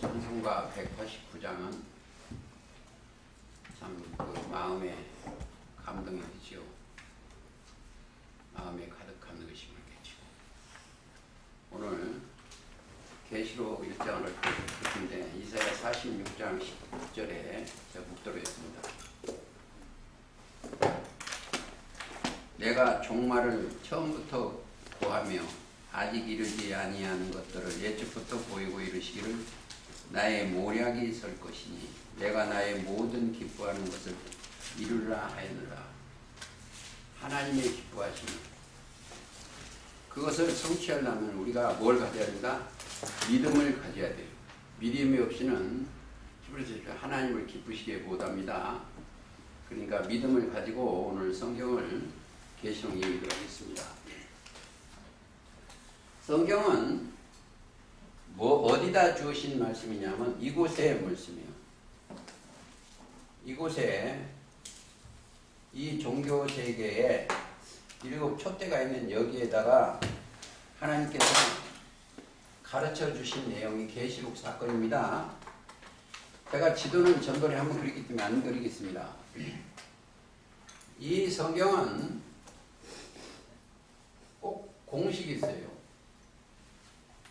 찬송가 189장은 참 그 마음에 감동이 되지요. 마음에 가득한 의심을 깨치고 오늘 계시록 1장을 읽는데 이사야 46장 10절에 묵도록했습니다. 내가 종말을 처음부터 고하며 아직 이르지 아니하는 것들을 예측부터 보이고 이르시기를 나의 모략이 설 것이니 내가 나의 모든 기뻐하는 것을 이루라 하였느라. 하나님의 기뻐하시는 그것을 성취하려면 우리가 뭘 가져야 된다? 믿음을 가져야 돼요. 믿음이 없이는 히브리서 하나님을 기쁘시게 못합니다. 그러니까 믿음을 가지고 오늘 성경을 계시록 읽도록 하겠습니다. 성경은 어디다 주신 말씀이냐면 이곳의 말씀이에요. 이곳에 이 종교 세계에 7 촛대가 있는 여기에다가 하나님께서 가르쳐 주신 내용이 계시록 사건입니다. 제가 지도는 전번에 한번 그렸기 때문에 안 그리겠습니다. 이 성경은 꼭 공식이 있어요.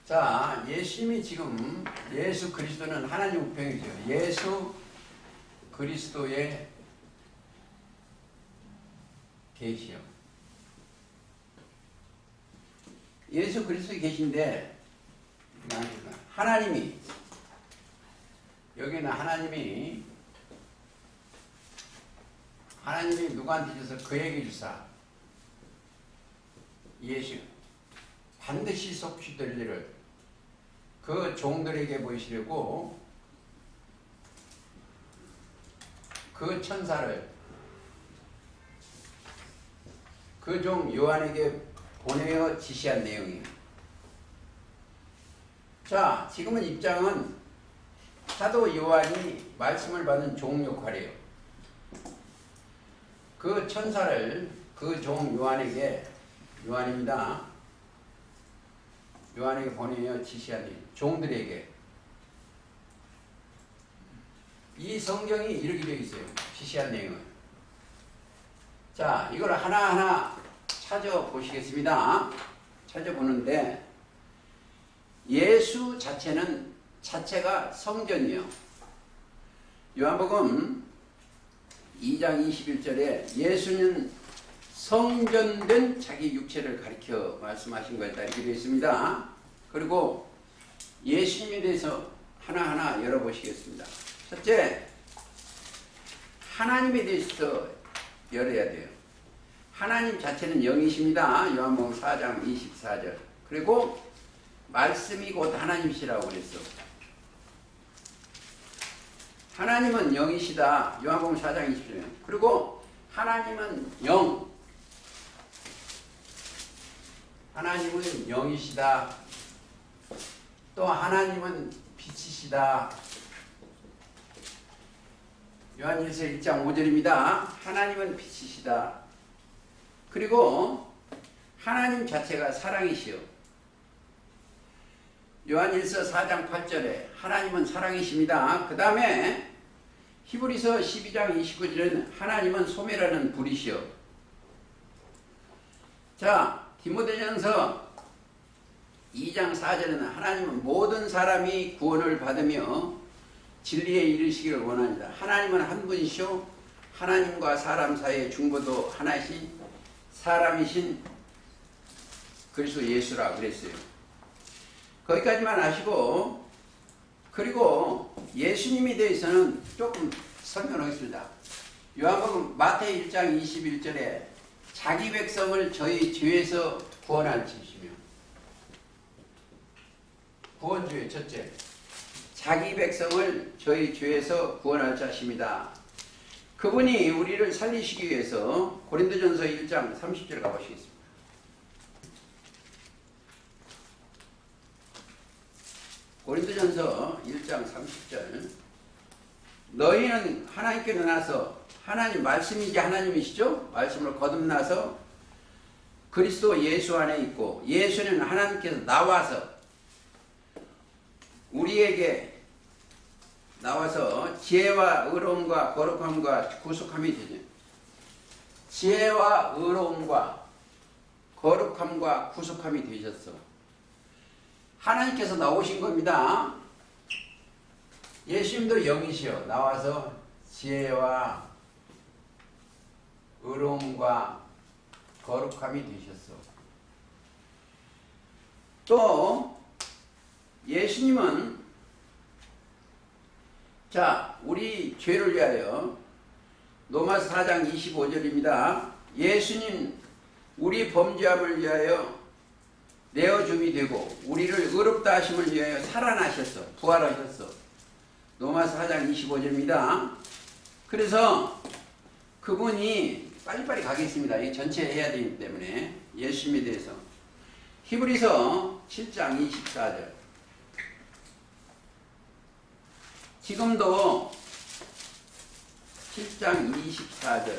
자, 예수님이 지금 예수 그리스도는 하나님 우편이죠. 예수 그리스도의 계시요. 예수 그리스도의 계신데 하나님이 여기는 하나님이 누구한테 주셔서 그에게 주사 예수 반드시 속히될 일을 그 종들에게 보이시려고 그 천사를 그 종 요한에게 보내어 지시한 내용이에요. 자, 지금은 입장은 사도 요한이 말씀을 받은 종 역할이에요. 그 천사를 그 종 요한에게 요한입니다. 요한에게 보내어 지시한 내용, 종들에게. 이 성경이 이렇게 되어 있어요. 지시한 내용은. 자, 이걸 하나하나 찾아보시겠습니다. 찾아보는데 예수 자체가 성전이요. 요한복음 2장 21절에 예수는 성전된 자기 육체를 가리켜 말씀하신 것에 따르게 되어 있습니다. 그리고 예수님에 대해서 하나하나 열어보시겠습니다. 첫째, 하나님에 대해서 열어야 돼요. 하나님 자체는 영이십니다. 요한복음 4장 24절. 그리고 말씀이 곧 하나님이시라고 그랬어. 하나님은 영이시다. 요한복음 4장 20절. 그리고 하나님은 영. 하나님은 영이시다. 또 하나님은 빛이시다. 요한일서 1장 5절입니다. 하나님은 빛이시다. 그리고 하나님 자체가 사랑이시요. 요한일서 4장 8절에 하나님은 사랑이십니다. 그 다음에 히브리서 12장 29절은 하나님은 소멸하는 불이시요. 자, 디모데전서 2장 4절에는 하나님은 모든 사람이 구원을 받으며 진리에 이르시기를 원합니다. 하나님은 한 분이시오. 하나님과 사람 사이의 중보도 하나이신 사람이신 그리스도 예수라 그랬어요. 거기까지만 하시고, 그리고 예수님에 대해서는 조금 설명하겠습니다. 요한복음 마태복음 1장 21절에 자기 백성을 저희 죄에서 구원할 자시며, 구원주의 첫째, 자기 백성을 저희 죄에서 구원할 자십니다. 그분이 우리를 살리시기 위해서 고린도전서 1장 30절 가보시겠습니다. 고린도전서 1장 30절. 너희는 하나님께로 나서 하나님 말씀이지 하나님이시죠? 말씀을 거듭나서 그리스도 예수 안에 있고 예수는 하나님께서 나와서 우리에게 나와서 지혜와 의로움과 거룩함과 구속함이 되죠. 지혜와 의로움과 거룩함과 구속함이 되셨어. 하나님께서 나오신 겁니다. 예수님도 영이시여 나와서 지혜와 의로움과 거룩함이 되셨어. 또 예수님은 자 우리 죄를 위하여 로마서 4장 25절입니다. 예수님 우리 범죄함을 위하여 내어줌이 되고 우리를 의롭다 하심을 위하여 살아나셨어. 부활하셨어. 로마서 4장 25절입니다. 그래서 그분이 빨리빨리 가겠습니다. 이 전체 해야 되기 때문에 예수님에 대해서 히브리서 7장 24절 지금도 7장 24절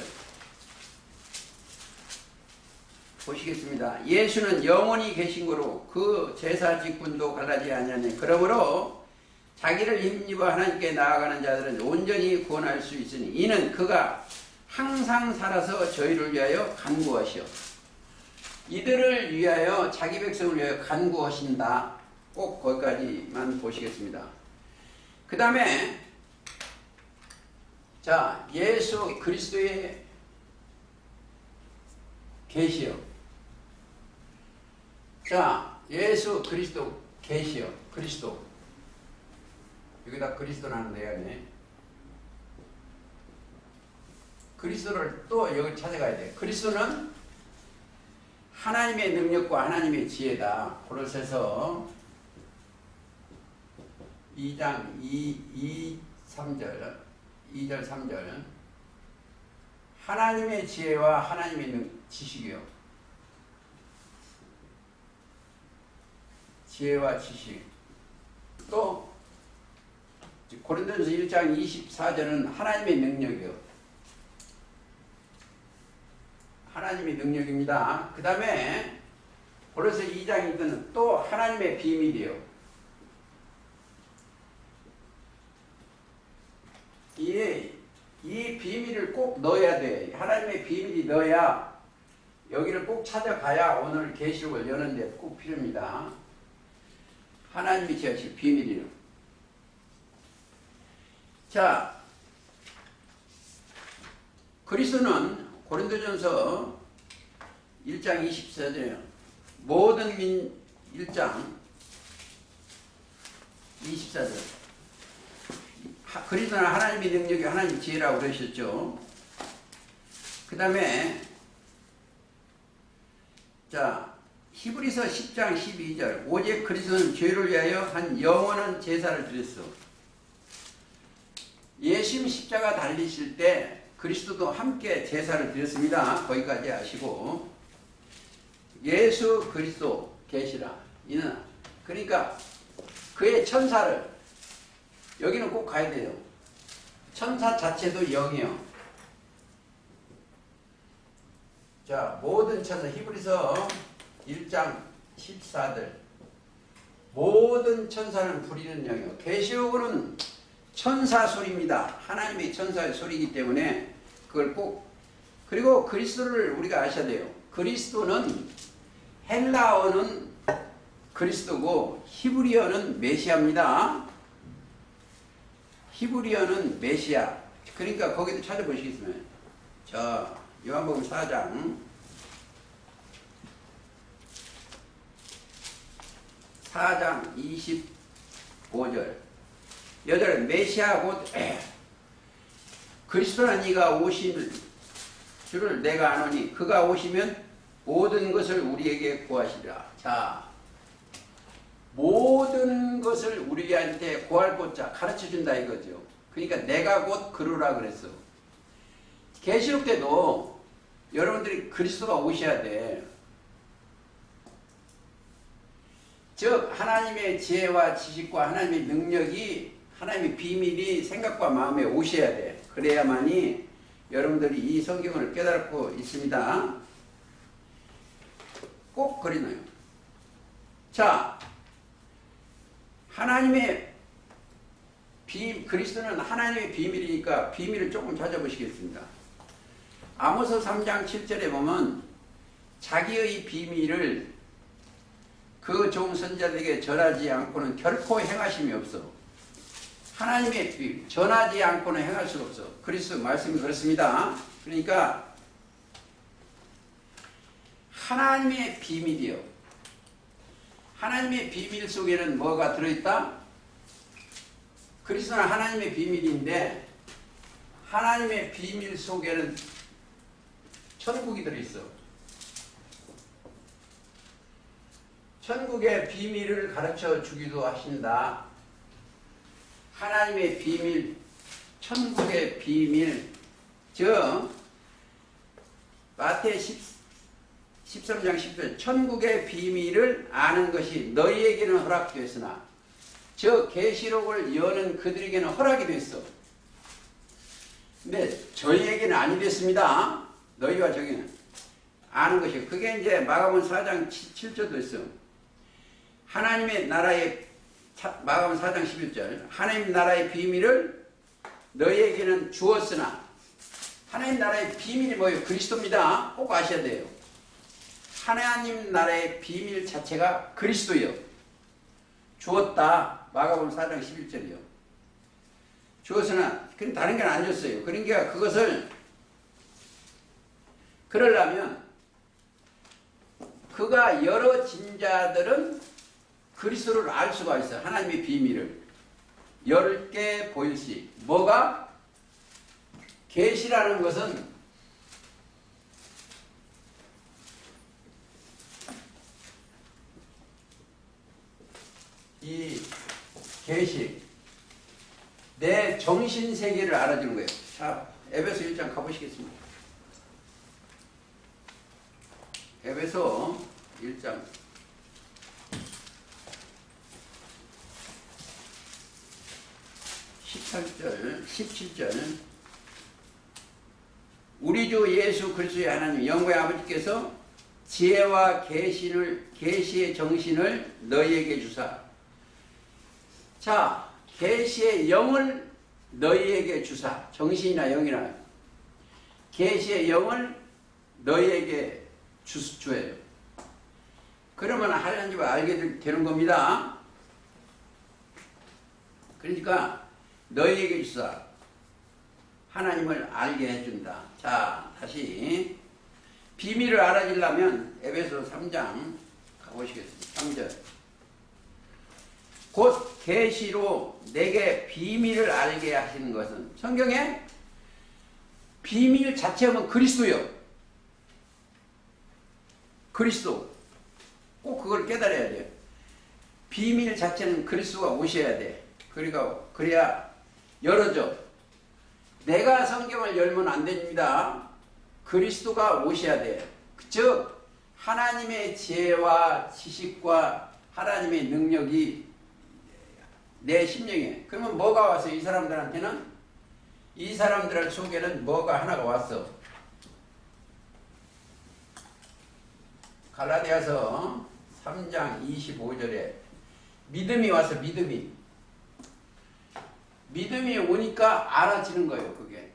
보시겠습니다. 예수는 영원히 계신 거로 그 제사 직분도 갈라지지 아니하네. 그러므로 자기를 힘입어 하나님께 나아가는 자들은 온전히 구원할 수 있으니 이는 그가 항상 살아서 저희를 위하여 간구하시오. 이들을 위하여 자기 백성을 위하여 간구하신다. 꼭 거기까지만 보시겠습니다. 그 다음에 자 예수 그리스도의 계시요. 자 예수 그리스도 계시요. 그리스도 여기다 그리스도 나는 내야네. 그리스도를 또 여기 찾아가야 돼. 그리스도는 하나님의 능력과 하나님의 지혜다. 고로새서 2장 3절 2절 3절 하나님의 지혜와 하나님의 지식이요. 지혜와 지식. 또 고린도전서 1장 24절은 하나님의 능력이요. 하나님의 능력입니다. 그 다음에 고린도서 2장 2절은 또 하나님의 비밀이요. 이 비밀을 꼭 넣어야 돼. 하나님의 비밀이 넣어야 여기를 꼭 찾아가야 오늘 계시록을 여는데 꼭 필요합니다. 하나님이 지으신 비밀이요. 자, 그리스도는 고린도전서 1장 24절에 모든 1장 24절 그리스도는 하나님의 능력이 하나님의 지혜라고 그러셨죠. 그 다음에 자 히브리서 10장 12절 오직 그리스도는 죄를 위하여 한 영원한 제사를 드렸어. 예수님 십자가 달리실 때 그리스도도 함께 제사를 드렸습니다. 거기까지 아시고 예수 그리스도 계시라. 이는 그러니까 그의 천사를 여기는 꼭 가야 돼요. 천사 자체도 영이요. 자 모든 천사 히브리서 1장 14절 모든 천사는 부리는 영이요. 계시록은 천사 소리입니다. 하나님의 천사의 소리이기 때문에 그걸 꼭 그리고 그리스도를 우리가 아셔야 돼요. 그리스도는 헬라어는 그리스도고 히브리어는 메시아입니다. 히브리어는 메시아. 그러니까 거기도 찾아보시겠으면 자 요한복음 4장 25절 여덟 메시아 곧 그리스도는 이가 오실 줄을 내가 아노니 그가 오시면 모든 것을 우리에게 구하시리라. 자 모든 것을 우리한테 구할 것자 가르쳐준다 이거죠. 그러니까 내가 곧 그루라 그랬어. 계시록 때도 여러분들이 그리스도가 오셔야 돼. 즉 하나님의 지혜와 지식과 하나님의 능력이 하나님의 비밀이 생각과 마음에 오셔야 돼. 그래야만이 여러분들이 이 성경을 깨닫고 있습니다. 꼭 그리나요. 자 하나님의 그리스도는 하나님의 비밀이니까 비밀을 조금 찾아보시겠습니다. 아모스 3장 7절에 보면 자기의 비밀을 그 종 선자들에게 전하지 않고는 결코 행하심이 없어. 하나님의 비밀 전하지 않고는 행할 수가 없어. 그리스도 말씀이 그렇습니다. 그러니까 하나님의 비밀이요. 하나님의 비밀 속에는 뭐가 들어있다? 그리스도는 하나님의 비밀인데 하나님의 비밀 속에는 천국이 들어있어. 천국의 비밀을 가르쳐 주기도 하신다. 하나님의 비밀, 천국의 비밀, 마태 13장 10절 천국의 비밀을 아는 것이 너희에게는 허락되었으나 저 계시록을 여는 그들에게는 허락이 됐어. 근데 저희에게는 아니 됐습니다. 너희와 저기는 아는 것이 그게 이제 마가복음 4장 7절도 있어. 하나님의 나라의 마가복음 4장 11절 하나님 나라의 비밀을 너희에게는 주었으나 하나님 나라의 비밀이 뭐예요? 그리스도입니다. 꼭 아셔야 돼요. 하나님 나라의 비밀 자체가 그리스도요. 주었다. 마가복음 4장 11절이요. 주었으나 다른 건 안 줬어요. 그러니까 그것을 그러려면 그가 열어진 자들은 그리스도를 알 수가 있어. 하나님의 비밀을 10개 보일시. 뭐가? 계시라는 것은 이 계시 내 정신 세계를 알아주는 거예요. 자, 에베소 1장 가보시겠습니다. 에베소 1장 18절 17절 우리 주 예수 그리스도의 하나님 영광의 아버지께서 지혜와 계시의 정신을 너희에게 주사. 자, 계시의 영을 너희에게 주사. 정신이나 영이나 계시의 영을 너희에게 주어요. 그러면 하나님을 알게 되는 겁니다. 그러니까 너희에게 주사. 하나님을 알게 해준다. 자, 다시 비밀을 알아주려면 에베소 3장 가보시겠습니다. 3절 곧 계시로 내게 비밀을 알게 하시는 것은 성경에 비밀 자체는 그리스도요. 그리스도 꼭 그걸 깨달아야 돼요. 비밀 자체는 그리스도가 오셔야 돼. 그래야 열어줘. 내가 성경을 열면 안 됩니다. 그리스도가 오셔야 돼. 즉 하나님의 지혜와 지식과 하나님의 능력이 내 심령에. 그러면 뭐가 왔어? 이 사람들한테는 이 사람들 속에는 뭐가 하나가 왔어. 갈라디아서 3장 25절에 믿음이 와서 믿음이 오니까 알아지는 거예요. 그게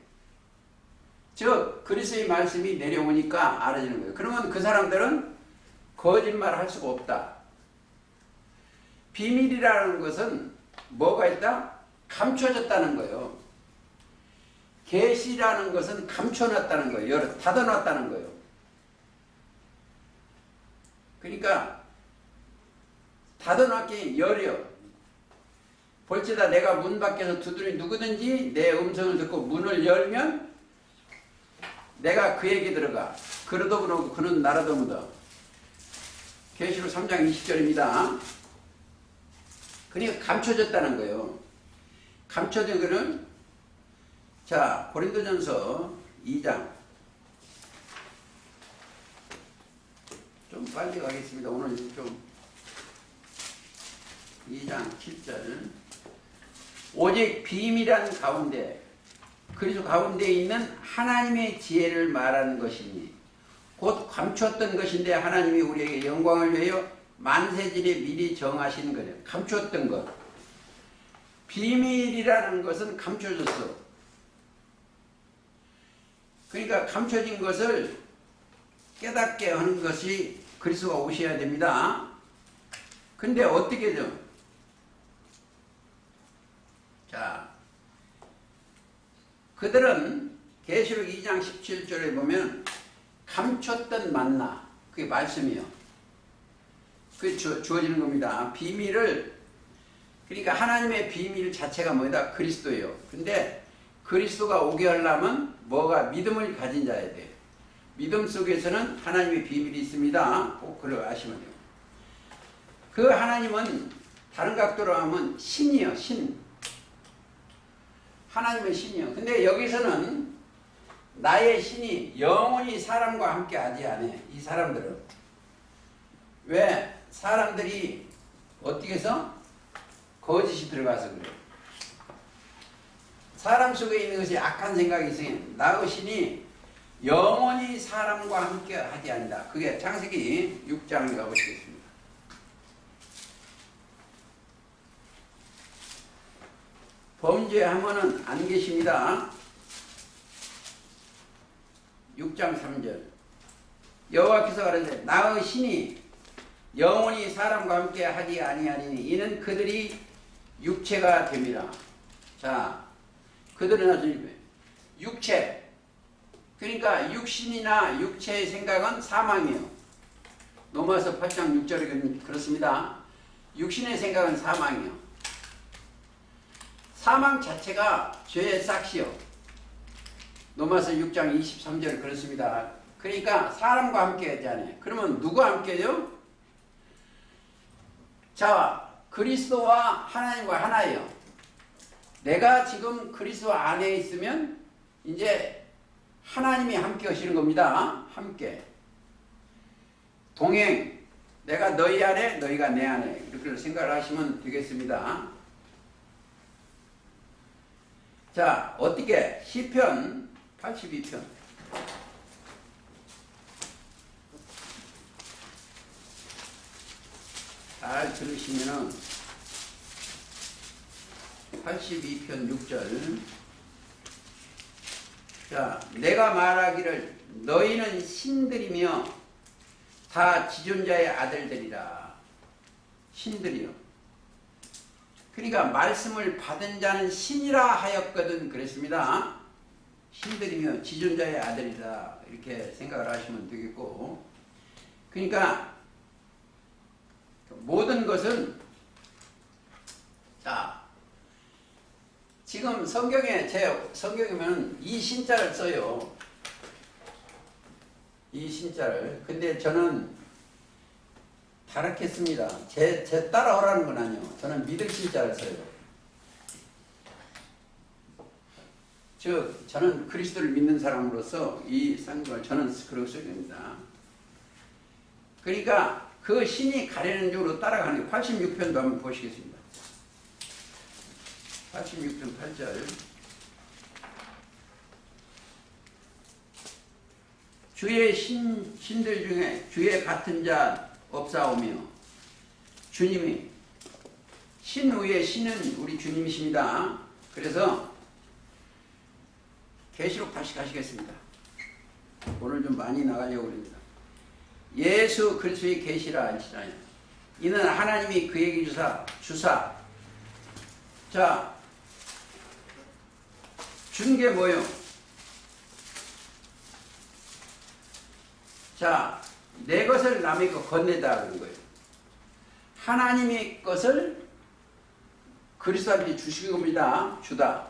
즉 그리스도의 말씀이 내려오니까 알아지는 거예요. 그러면 그 사람들은 거짓말을 할 수가 없다. 비밀이라는 것은 뭐가 있다? 감춰졌다는 거예요. 계시라는 것은 감춰놨다는 거예요. 닫아놨다는 거예요. 그러니까 닫아놨기 열려. 볼지다 내가 문 밖에서 두드리 누구든지 내 음성을 듣고 문을 열면 내가 그에게 들어가. 그러도 그러고 그는 나라도 묻어. 계시록 3장 20절입니다. 그러니까 감춰졌다는 거예요. 감춰진 거는 자 고린도전서 2장 좀 빨리 가겠습니다. 오늘 좀 2장 7절 오직 비밀한 가운데 그리스도 가운데 있는 하나님의 지혜를 말하는 것이니 곧 감췄던 것인데 하나님이 우리에게 영광을 위하여 만세질에 미리 정하신 거예요. 감췄던 것. 비밀이라는 것은 감춰졌어. 그러니까 감춰진 것을 깨닫게 하는 것이 그리스도가 오셔야 됩니다. 근데 어떻게죠? 자, 그들은 계시록 2장 17절에 보면 감췄던 만나, 그게 말씀이요. 그게 주어지는 겁니다. 비밀을, 그러니까 하나님의 비밀 자체가 뭐다? 그리스도예요. 근데 그리스도가 오게 하려면 뭐가? 믿음을 가진 자야 돼요. 믿음 속에서는 하나님의 비밀이 있습니다. 꼭 그걸 아시면 돼요. 그 하나님은 다른 각도로 하면 신이요, 신. 하나님은 신이요. 근데 여기서는 나의 신이 영원히 사람과 함께 하지 않아. 이 사람들은. 왜? 사람들이 어떻게 해서? 거짓이 들어가서 그래요. 사람 속에 있는 것이 악한 생각이 있으니 나의 신이 영원히 사람과 함께 하지 않는다. 그게 창세기 6장에 가보시겠습니다. 범죄하면은 안 계십니다. 6장 3절. 여호와께서 가라사대 나의 신이 영원히 사람과 함께 하지 아니하리니 이는 그들이 육체가 됨이라. 자, 그들은 아주 육체. 그러니까 육신이나 육체의 생각은 사망이에요. 로마서 8장 6절에 그렇습니다. 육신의 생각은 사망이에요. 사망 자체가 죄의 싹시요. 로마서 6장 23절 그렇습니다. 그러니까 사람과 함께 하지 않아요. 그러면 누구와 함께 해요? 자, 그리스도와 하나님과 하나예요. 내가 지금 그리스도 안에 있으면 이제 하나님이 함께 하시는 겁니다. 함께. 동행. 내가 너희 안에, 너희가 내 안에. 이렇게 생각을 하시면 되겠습니다. 자, 어떻게? 시편 82편. 잘 들으시면은 82편 6절. 자, 내가 말하기를 너희는 신들이며 다 지존자의 아들들이라. 신들이요. 그러니까 말씀을 받은 자는 신이라 하였거든 그랬습니다. 신들이며 지존자의 아들이다. 이렇게 생각을 하시면 되겠고. 그러니까 모든 것은 자, 지금 성경에 제 성경이면 이 신자를 써요. 이 신자를. 근데 저는 다르겠습니다. 제 따라오라는 건 아니에요. 저는 믿을 신자를 써요. 즉 저는 그리스도를 믿는 사람으로서 이 성경을 저는 그렇게 써야 됩니다. 그러니까 그 신이 가리는 쪽으로 따라가는 게 86편도 한번 보시겠습니다. 86편 8절. 주의 신들 중에 주의 같은 자 없사오며 주님이 신 위에 신은 우리 주님이십니다. 그래서 계시록 다시 가시겠습니다. 오늘 좀 많이 나가려고 합니다. 예수 그리스도의 계시라 할지라도 이는 하나님이 그에게 주사 자, 준 게 뭐예요? 자, 내 것을 남의 것 건네다 그런 거예요. 하나님의 것을 그리스도한테 주신 겁니다. 주다.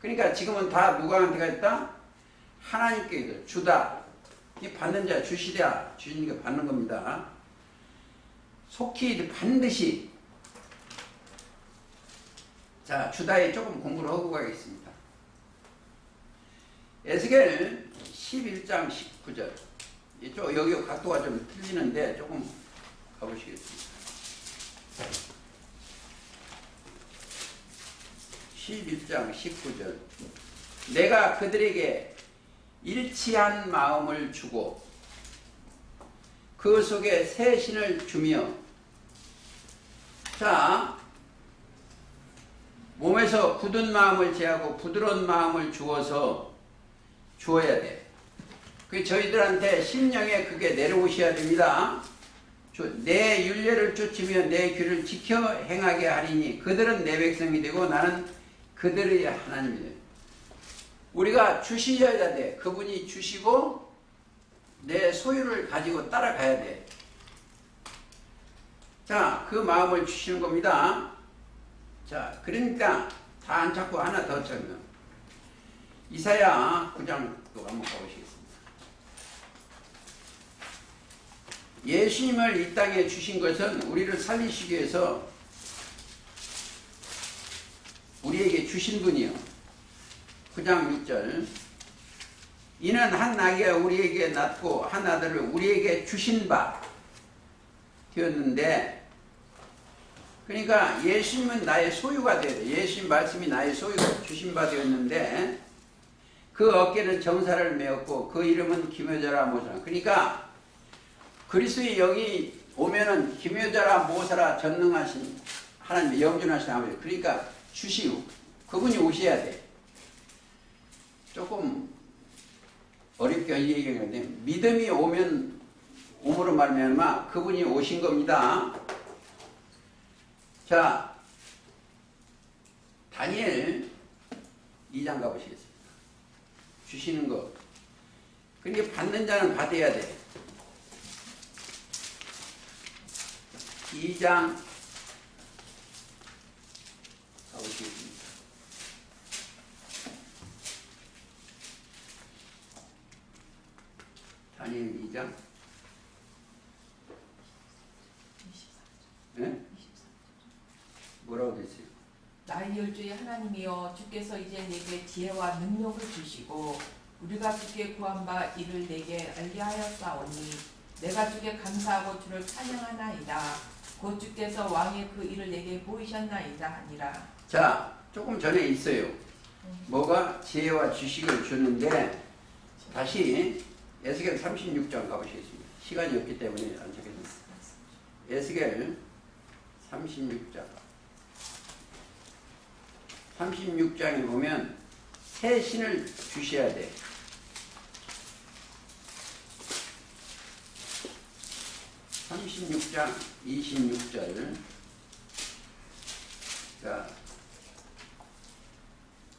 그러니까 지금은 다 누구한테 갔다? 하나님께 주다. 이 받는 자 주시랴. 주시는 게 받는 겁니다. 속히 반드시 자, 주다에 조금 공부를 하고 가겠습니다. 에스겔 11장 19절. 이쪽 여기 각도가 좀 틀리는데 조금 가보시겠습니다. 11장 19절. 내가 그들에게 일치한 마음을 주고 그 속에 새 신을 주며 자, 몸에서 굳은 마음을 제하고 부드러운 마음을 주어야 돼. 그 저희들한테 심령에 그게 내려오셔야 됩니다. 내 율례를 쫓으며 내 규를 지켜 행하게 하리니 그들은 내 백성이 되고 나는 그들의 하나님이 돼. 우리가 주시셔야 돼. 그분이 주시고 내 소유를 가지고 따라가야 돼. 자, 그 마음을 주시는 겁니다. 자, 그러니까 다 안 찾고 하나 더 찾으면 이사야 9장 또 한번 가보시겠습니다. 예수님을 이 땅에 주신 것은 우리를 살리시기 위해서 우리에게 주신 분이요. 9장 6절 이는 한 나귀가 우리에게 낳고 한 아들을 우리에게 주신 바 되었는데, 그러니까 예수님은 나의 소유가 되어야 돼. 예수님 말씀이 나의 소유가 주신 바 되었는데 그 어깨는 정사를 메었고 그 이름은 기묘자라 모사라. 그러니까 그리스도의 영이 오면은 기묘자라 모사라 전능하신 하나님, 영존하신 아버지, 그러니까 주시오. 그분이 오셔야 돼. 조금 어렵게 얘기하는데 믿음이 오므로 말미암아 그분이 오신 겁니다. 자, 다니엘 2장 가보시겠습니다. 주시는 거. 그러니까 받는 자는 받아야 돼. 2장 가보시겠습니다. 다니엘 2장. 네? 뭐라고 됐어요? 나의 열조의 하나님이여, 주께서 이제 내게 지혜와 능력을 주시고 우리가 주께 구한 바 이를 내게 알게 하였사오니 내가 주께 감사하고 주를 찬양하나이다. 곧 주께서 왕의 그 일을 내게 보이셨나이다 하니라. 자, 조금 전에 있어요. 뭐가 지혜와 지식을 주는데, 다시 에스겔 36장 가보시겠습니다. 시간이 없기 때문에 안 찾겠습니다. 에스겔 36장에 보면 새 신을 주셔야 돼. (36장 26절) 자,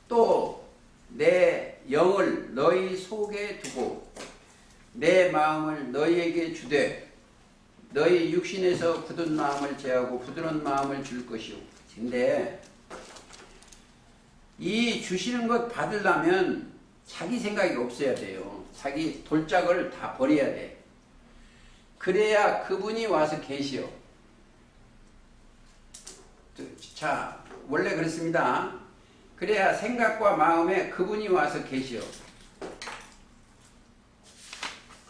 또 내 영을 너희 속에 두고 내 마음을 너희에게 주되 너희 육신에서 굳은 마음을 제하고 부드러운 마음을 줄 것이오. 근데 이 주시는 것 받으려면 자기 생각이 없어야 돼요. 자기 돌짝을 다 버려야 돼. 그래야 그분이 와서 계시오. 자, 원래 그렇습니다. 그래야 생각과 마음에 그분이 와서 계시오.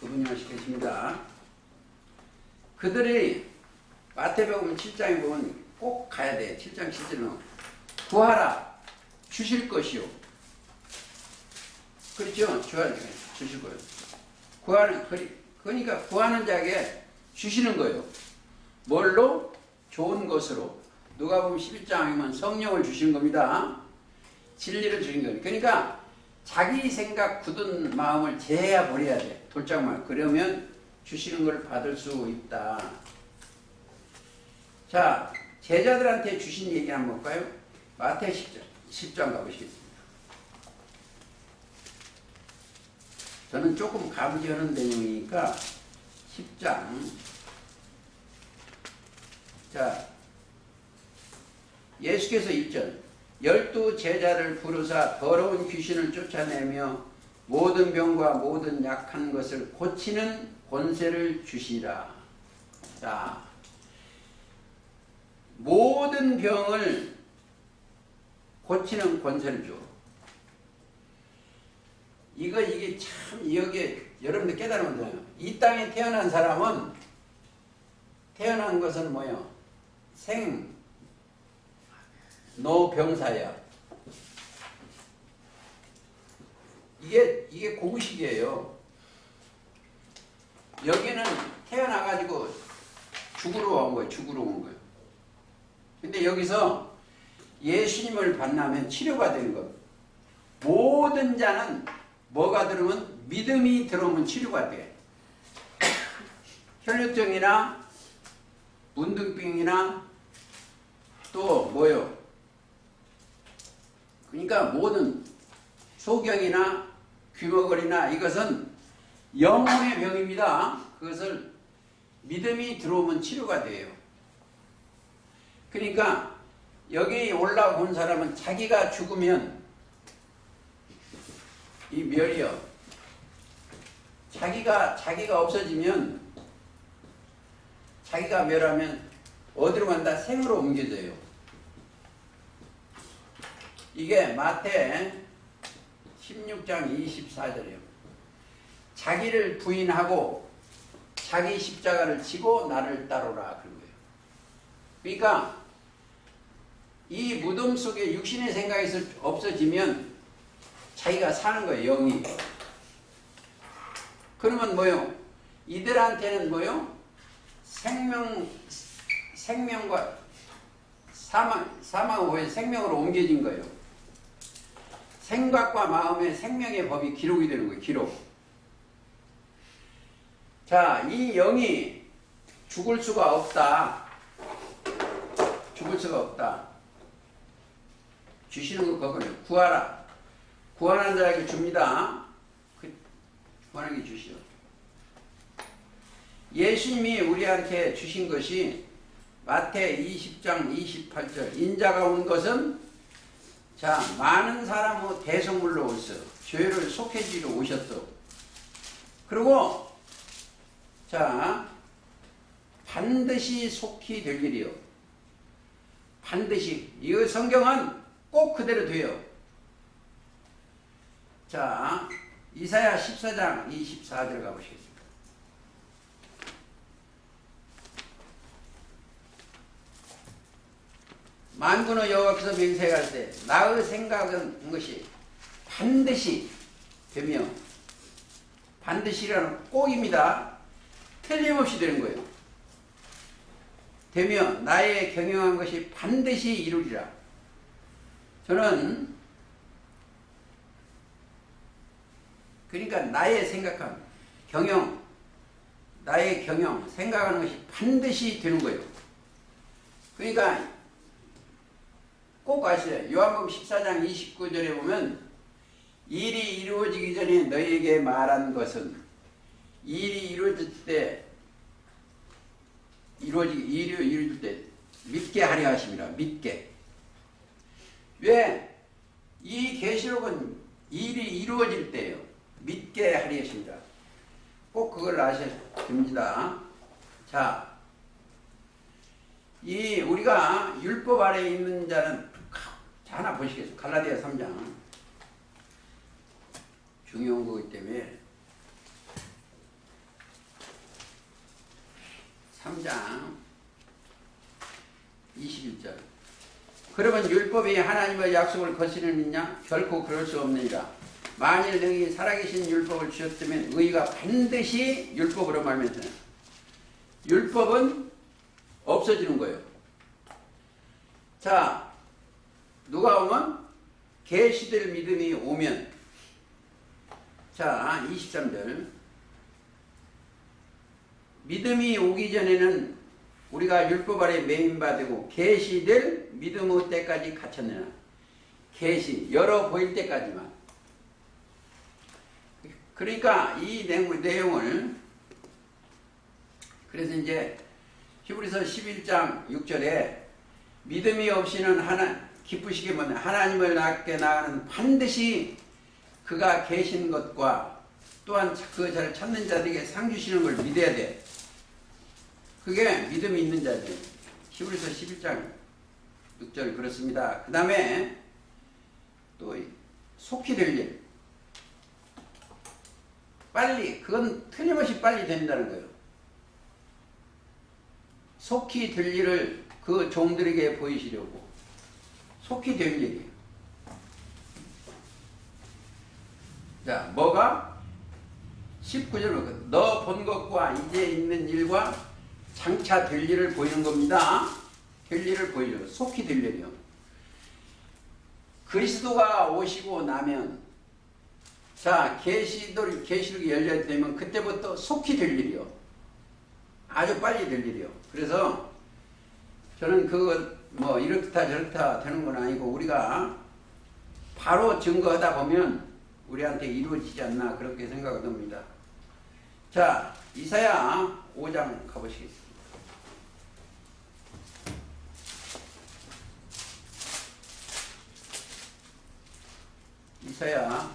그분이 와서 계십니다. 그들이 마태복음 7장에 보면 꼭 가야 돼. 7장 7절은 구하라 주실 것이요. 그렇죠? 주실 거예요. 그러니까 구하는 자에게 주시는 거예요. 뭘로? 좋은 것으로. 누가복음 11장이면 성령을 주신 겁니다. 진리를 주신 거예요. 그러니까 자기 생각 굳은 마음을 제해야 버려야 돼. 돌짝말. 그러면 주시는 걸 받을 수 있다. 자, 제자들한테 주신 얘기 한번 볼까요? 마태 10장 가보시겠습니다. 저는 조금 가부지하는 내용이니까 10장. 자, 예수께서 1절 12 제자를 부르사 더러운 귀신을 쫓아내며 모든 병과 모든 약한 것을 고치는 권세를 주시라. 자, 모든 병을 고치는 권세를 줘. 이게 참, 여기에 여러분들 깨달으면 돼요. 이 땅에 태어난 사람은, 태어난 것은 뭐예요? 노병사야. 이게 고구식이에요. 여기는 태어나가지고 죽으러 온 거예요. 근데 여기서 예수님을 만나면 치료가 되는 겁니다. 모든 자는 뭐가 들어오면 믿음이 들어오면 치료가 돼. 혈류증이나 문둥병이나 또 뭐요? 그러니까 모든 소경이나 귀머거리나 이것은 영혼의 병입니다. 그것을 믿음이 들어오면 치료가 돼요. 그러니까 여기 올라온 사람은 자기가 죽으면 이 멸이요. 자기가 없어지면 자기가 멸하면 어디로 간다? 생으로 옮겨져요. 이게 마태 16장 24절이에요. 자기를 부인하고 자기 십자가를 지고 나를 따르라 그런 거예요. 그러니까 이 무덤 속에 육신의 생각이 없어지면 자기가 사는 거예요. 영이. 그러면 뭐요? 이들한테는 뭐요? 생명과 사망 후에 생명으로 옮겨진 거예요. 생각과 마음의 생명의 법이 기록이 되는 거예요. 기록. 자, 이 영이 죽을 수가 없다. 죽을 수가 없다. 주시는 거 그거는 구하라. 구하는 자에게 줍니다. 구하는 게 주시오. 예수님이 우리한테 주신 것이 마태 20장 28절 인자가 온 것은 자 많은 사람의 대성물로 오셔 죄를 속해지러 오셨어. 그리고 자 반드시 속히 될 일이요. 반드시 이 성경은 꼭 그대로 돼요. 자 이사야 14장 24절 가보시겠습니다. 만군의 여호와께서 맹세할 때 나의 생각은 것이 반드시 되며 반드시라는 꼭입니다. 틀림없이 되는 거예요. 되며 나의 경영한 것이 반드시 이루리라. 저는 그러니까 나의 생각한 경영 나의 경영 생각하는 것이 반드시 되는 거예요. 그러니까 꼭 아시래요. 요한복음 14장 29절에 보면 일이 이루어지기 전에 너희에게 말한 것은 일이 이루어질 때 이루어질 때 믿게 하려 하심이라. 믿게. 왜? 이 계시록은 일이 이루어질 때예요. 믿게 하려 하십니다. 꼭 그걸 아셔야 됩니다. 자, 이 우리가 율법 아래에 있는 자는 하나 보시겠어요? 갈라디아 3장 중요한 거기 때문에 3장 21절 그러면 율법이 하나님의 약속을 거스르느냐? 결코 그럴 수 없느니라. 만일 너희 살아계신 율법을 주셨다면 의가 반드시 율법으로 말미암아 율법은 없어지는 거예요. 자 누가 오면 계시될 믿음이 오면 자 23절 믿음이 오기 전에는 우리가 율법 아래 매인받고 계시될 믿음의 때까지 갇혔느냐. 계시 열어 보일 때까지만. 그러니까 이 내용을 그래서 이제 히브리서 11장 6절에 믿음이 없이는 기쁘시게 뭐냐 하나님을 낮게 나가는 반드시 그가 계신 것과 또한 그 자를 찾는 자들에게 상 주시는 걸 믿어야 돼. 그게 믿음이 있는 자들. 히브리서 11장 6절 그렇습니다. 그 다음에 또 속히 될 일. 빨리 그건 틀림없이 빨리 된다는 거예요. 속히 될 일을 그 종들에게 보이시려고 속히 될 일이에요. 자, 뭐가? 19절은 너 본 것과 이제 있는 일과 장차 될 일을 보이는 겁니다. 될 일을 보이죠. 속히 될 일이요. 그리스도가 오시고 나면 자 계시록이 열려되면 그때부터 속히 될 일이요. 아주 빨리 될 일이요. 그래서 저는 그거 뭐 이렇다 저렇다 되는 건 아니고 우리가 바로 증거하다 보면 우리한테 이루어지지 않나 그렇게 생각이 듭니다. 자, 이사야 5장 가보시겠습니다. 이사야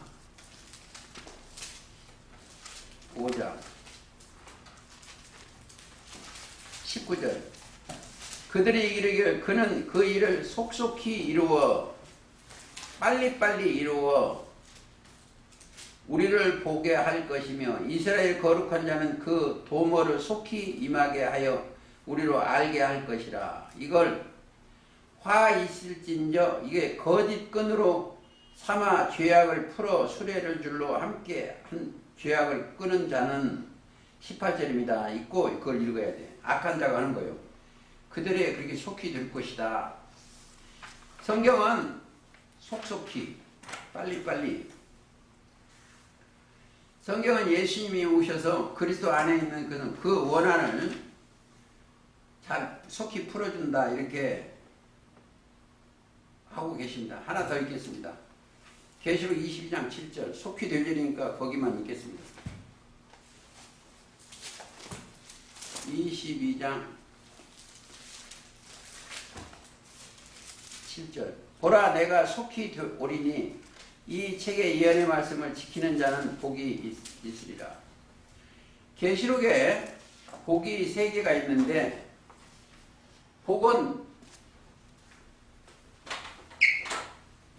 5장 19절 그들이 이르기를 그는 그 일을 속속히 이루어 빨리빨리 이루어 우리를 보게 할 것이며 이스라엘 거룩한 자는 그 도모를 속히 임하게 하여 우리로 알게 할 것이라. 이걸 화 있을진저 이게 거짓끈으로 삼아 죄악을 풀어 수레를 줄로 함께 한 죄악을 끄는 자는 18절입니다. 읽고 그걸 읽어야 돼. 악한 자가 하는 거예요. 그들의 그렇게 속히 될 것이다. 성경은 속속히 빨리빨리 성경은 예수님이 오셔서 그리스도 안에 있는 그 원한을 잘 속히 풀어준다 이렇게 하고 계십니다. 하나 더 읽겠습니다. 계시록 22장 7절 속히 될 일이니까 거기만 읽겠습니다. 22장 7절 보라 내가 속히 오리니 이 책의 예언의 말씀을 지키는 자는 복이 있으리라. 계시록에 복이 3개가 있는데 복은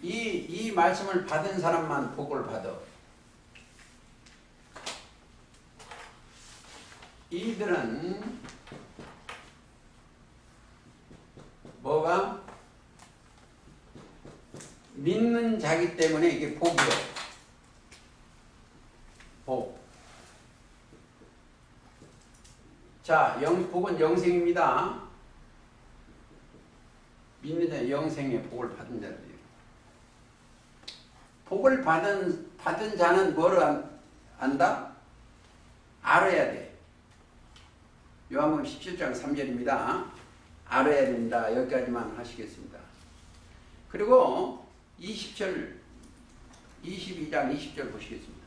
이 말씀을 받은 사람만 복을 받아. 이들은 뭐가? 믿는 자기 때문에 이게 복이요. 복. 자, 복은 영생입니다. 믿는 자 영생의 복을 받은 자들이에요. 복을 받은 자는 뭐를 안다? 알아야 돼. 요한복음 17장 3절입니다. 알아야 된다. 여기까지만 하시겠습니다. 그리고 22장 20절 보시겠습니다.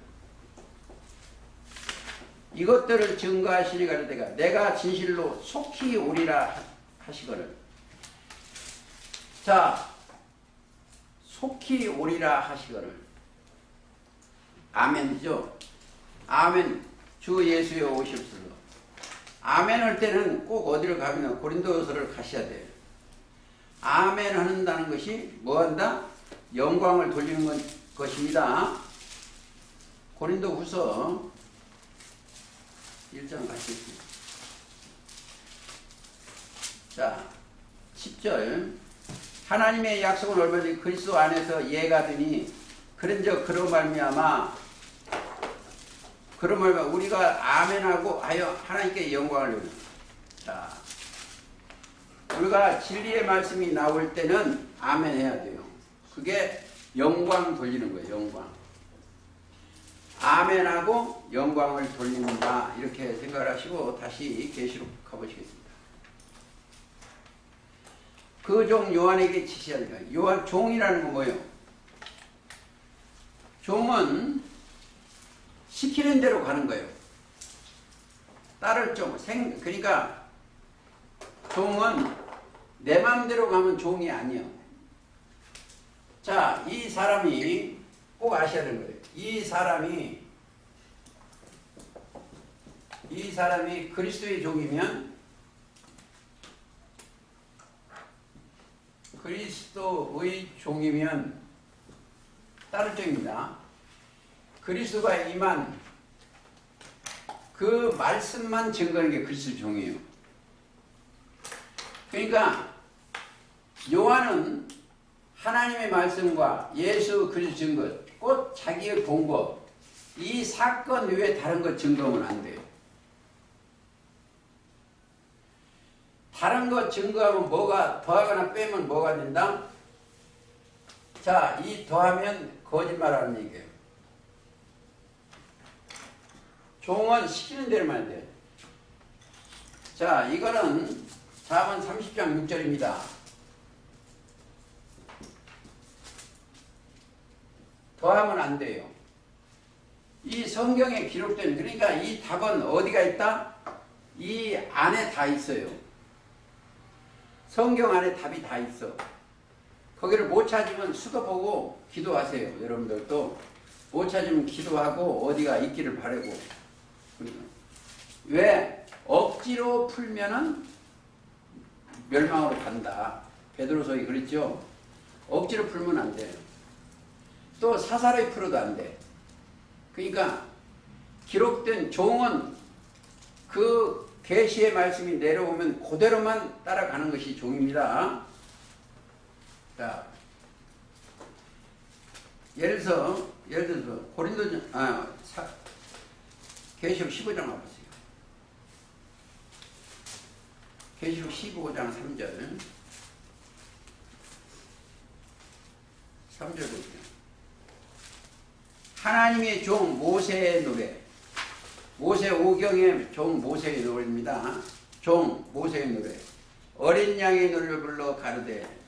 이것들을 증거하시니 가로되가 내가 진실로 속히 오리라 하시거늘. 자, 속히 오리라 하시거늘. 아멘이죠. 아멘. 주 예수여 오시옵소서. 아멘 할 때는 꼭 어디를 가면 고린도서를 가셔야 돼요. 아멘 한다는 것이 뭐한다? 영광을 돌리는 것입니다. 고린도후서 1장 가시겠습니다. 자, 10절 하나님의 약속은 얼마든지 그리스도 안에서 예가 되니 그런즉 그로 말미암아 우리가 아멘하고 하여 하나님께 영광을 돌리는. 자, 우리가 진리의 말씀이 나올 때는 아멘 해야 돼요. 그게 영광 돌리는 거예요. 영광. 아멘하고 영광을 돌린다 이렇게 생각을 하시고 다시 계시록 가보시겠습니다. 그 종 요한에게 지시하니라. 요한 종이라는 건 뭐예요? 종은 시키는 대로 가는 거예요. 따를 종. 그러니까 종은 내 마음대로 가면 종이 아니에요. 자, 이 사람이 꼭 아셔야 되는 거예요. 이 사람이 그리스도의 종이면 따를 종입니다. 그리스도가 임한 그 말씀만 증거하는 게 그리스도 종이에요. 그러니까 요한은 하나님의 말씀과 예수 그리스도 증거, 곧 자기의 본거, 이 사건 외에 다른 것 증거하면 안 돼요. 다른 것 증거하면 뭐가 더하거나 빼면 뭐가 된다? 자, 이 더하면 거짓말하는 얘기예요. 종은 시키는 대로만 해야 돼. 자, 이거는 잠언 30장 6절입니다. 더하면 안 돼요. 이 성경에 기록된, 그러니까 이 답은 어디가 있다? 이 안에 다 있어요. 성경 안에 답이 다 있어. 거기를 못 찾으면 수도보고 기도하세요. 여러분들도 못 찾으면 기도하고 어디가 있기를 바라고. 왜? 억지로 풀면은 멸망으로 간다. 베드로서에 그랬죠. 억지로 풀면 안 돼요. 또 사사로이 풀어도 안 돼. 그러니까 기록된 종은 그 계시의 말씀이 내려오면 그대로만 따라가는 것이 종입니다. 자, 예를 들어서 고린도전 계시록 15장 와보세요. 계시록 15장 3절 3절 볼게요. 하나님의 종 모세의 노래, 모세 오경의 종 모세의 노래입니다. 종 모세의 노래, 어린 양의 노래를 불러 가르되.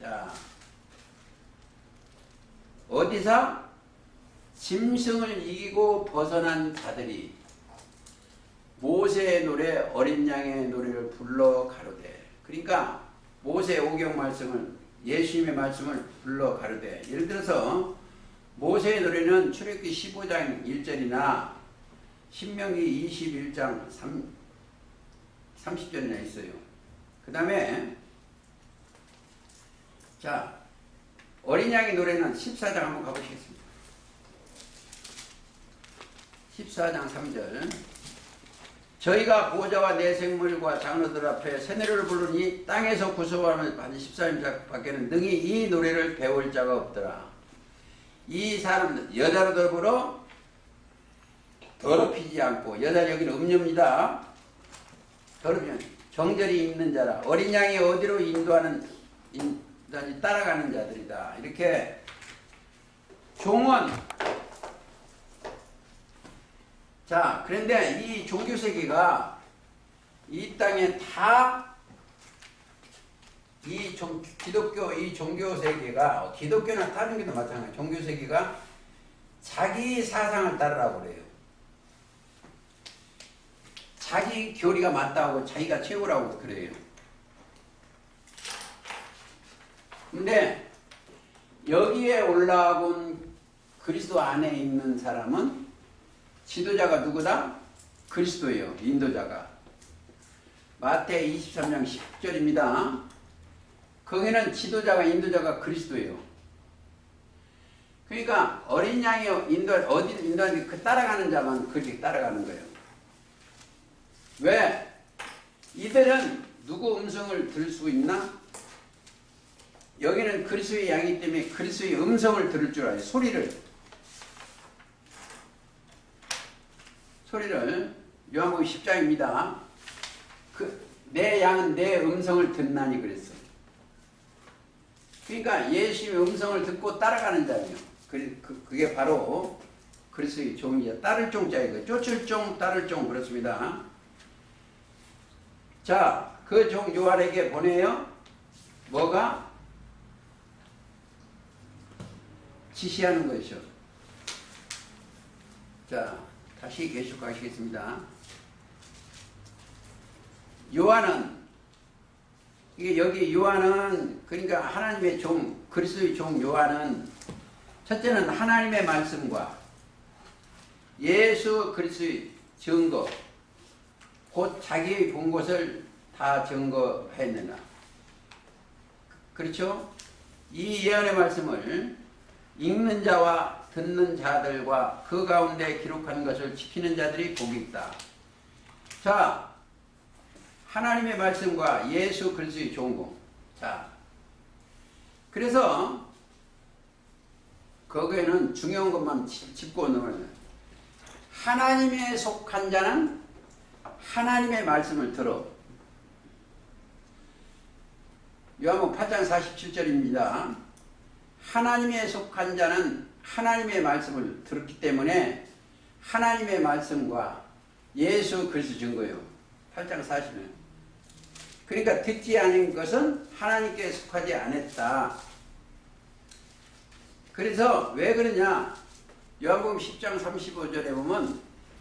자, 어디서? 짐승을 이기고 벗어난 자들이 모세의 노래, 어린 양의 노래를 불러 가르되. 그러니까 모세 오경 말씀을, 예수님의 말씀을 불러 가르되. 예를 들어서 모세의 노래는 출애굽기 15장 1절이나 신명기 21장 30절이나 있어요. 그 다음에 자, 어린 양의 노래는 14장 한번 가보시겠습니다. 14장 3절. 저희가 보호자와 내 생물과 장로들 앞에 새 노래를 부르니 땅에서 구속하면 받은 14인 밖에는 능히 이 노래를 배울 자가 없더라. 이 사람들 여자로 더불어 더럽히지 않고, 여자 여기는 음녀입니다. 더럽히면 정절이 있는 자라. 어린 양이 어디로 인도하는 따라가는 자들이다. 이렇게 종은, 자, 그런데 이 종교 세계가 이 땅에 다 기독교 이 종교 세계가, 기독교나 다른 게도 마찬가지예요. 종교 세계가 자기 사상을 따르라고 그래요. 자기 교리가 맞다고, 자기가 최고라고 그래요. 근데 여기에 올라온 그리스도 안에 있는 사람은 지도자가 누구다? 그리스도예요. 인도자가. 마태 23장 10절입니다. 거기는 지도자가, 인도자가 그리스도예요. 그러니까 어린 양이 어디를 인도하는지 그 따라가는 자만 그렇게 따라가는 거예요. 왜? 이들은 누구 음성을 들을 수 있나? 여기는 그리스도의 양이기 때문에 그리스도의 음성을 들을 줄 알아요. 소리를 요한복음 10장입니다. 내 양은 내 음성을 듣나니 그랬어. 그러니까 예수님의 음성을 듣고 따라가는 자예요. 그게 바로 그리스도의 종이죠. 따를 종자예요. 쫓을 종, 따를 종 그렇습니다. 자, 그 종 요한에게 보내요. 뭐가? 지시하는 것이죠. 자, 다시 계속 가시겠습니다. 요한은, 이게 여기 요한은, 그러니까 하나님의 종, 그리스도의 종 요한은, 첫째는 하나님의 말씀과 예수 그리스도의 증거, 곧 자기의 본 것을 다 증거했느냐. 그렇죠? 이 예언의 말씀을 읽는 자와 듣는 자들과 그 가운데 기록한 것을 지키는 자들이 복이 있다. 자, 하나님의 말씀과 예수 그리스도의 종공. 자, 그래서 거기에는 중요한 것만 짚고 넘어가요. 하나님에 속한 자는 하나님의 말씀을 들어. 요한복음 8장 47절입니다. 하나님에 속한 자는 하나님의 말씀을 들었기 때문에 하나님의 말씀과 예수 그리스도 증거예요. 8장 40년. 그러니까 듣지 않은 것은 하나님께 속하지 않았다. 그래서 왜 그러냐? 요한복음 10장 35절에 보면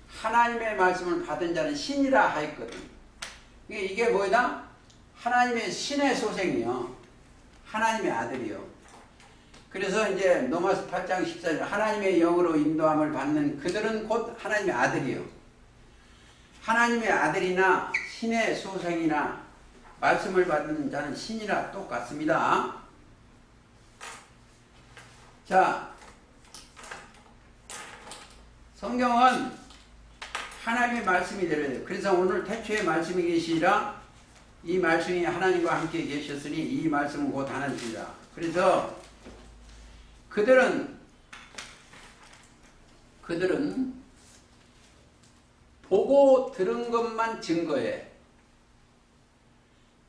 하나님의 말씀을 받은 자는 신이라 하였거든. 이게 뭐다? 하나님의 신의 소생이요. 하나님의 아들이요. 그래서 이제 로마서 8장 14절 하나님의 영으로 인도함을 받는 그들은 곧 하나님의 아들이요. 하나님의 아들이나 신의 소생이나 말씀을 받는 자는 신이라 똑같습니다. 자, 성경은 하나님의 말씀이 되어야 돼요. 그래서 오늘 태초에 말씀이 계시라 이 말씀이 하나님과 함께 계셨으니 이 말씀은 곧 하나님이라. 그래서 그들은 보고 들은 것만 증거해.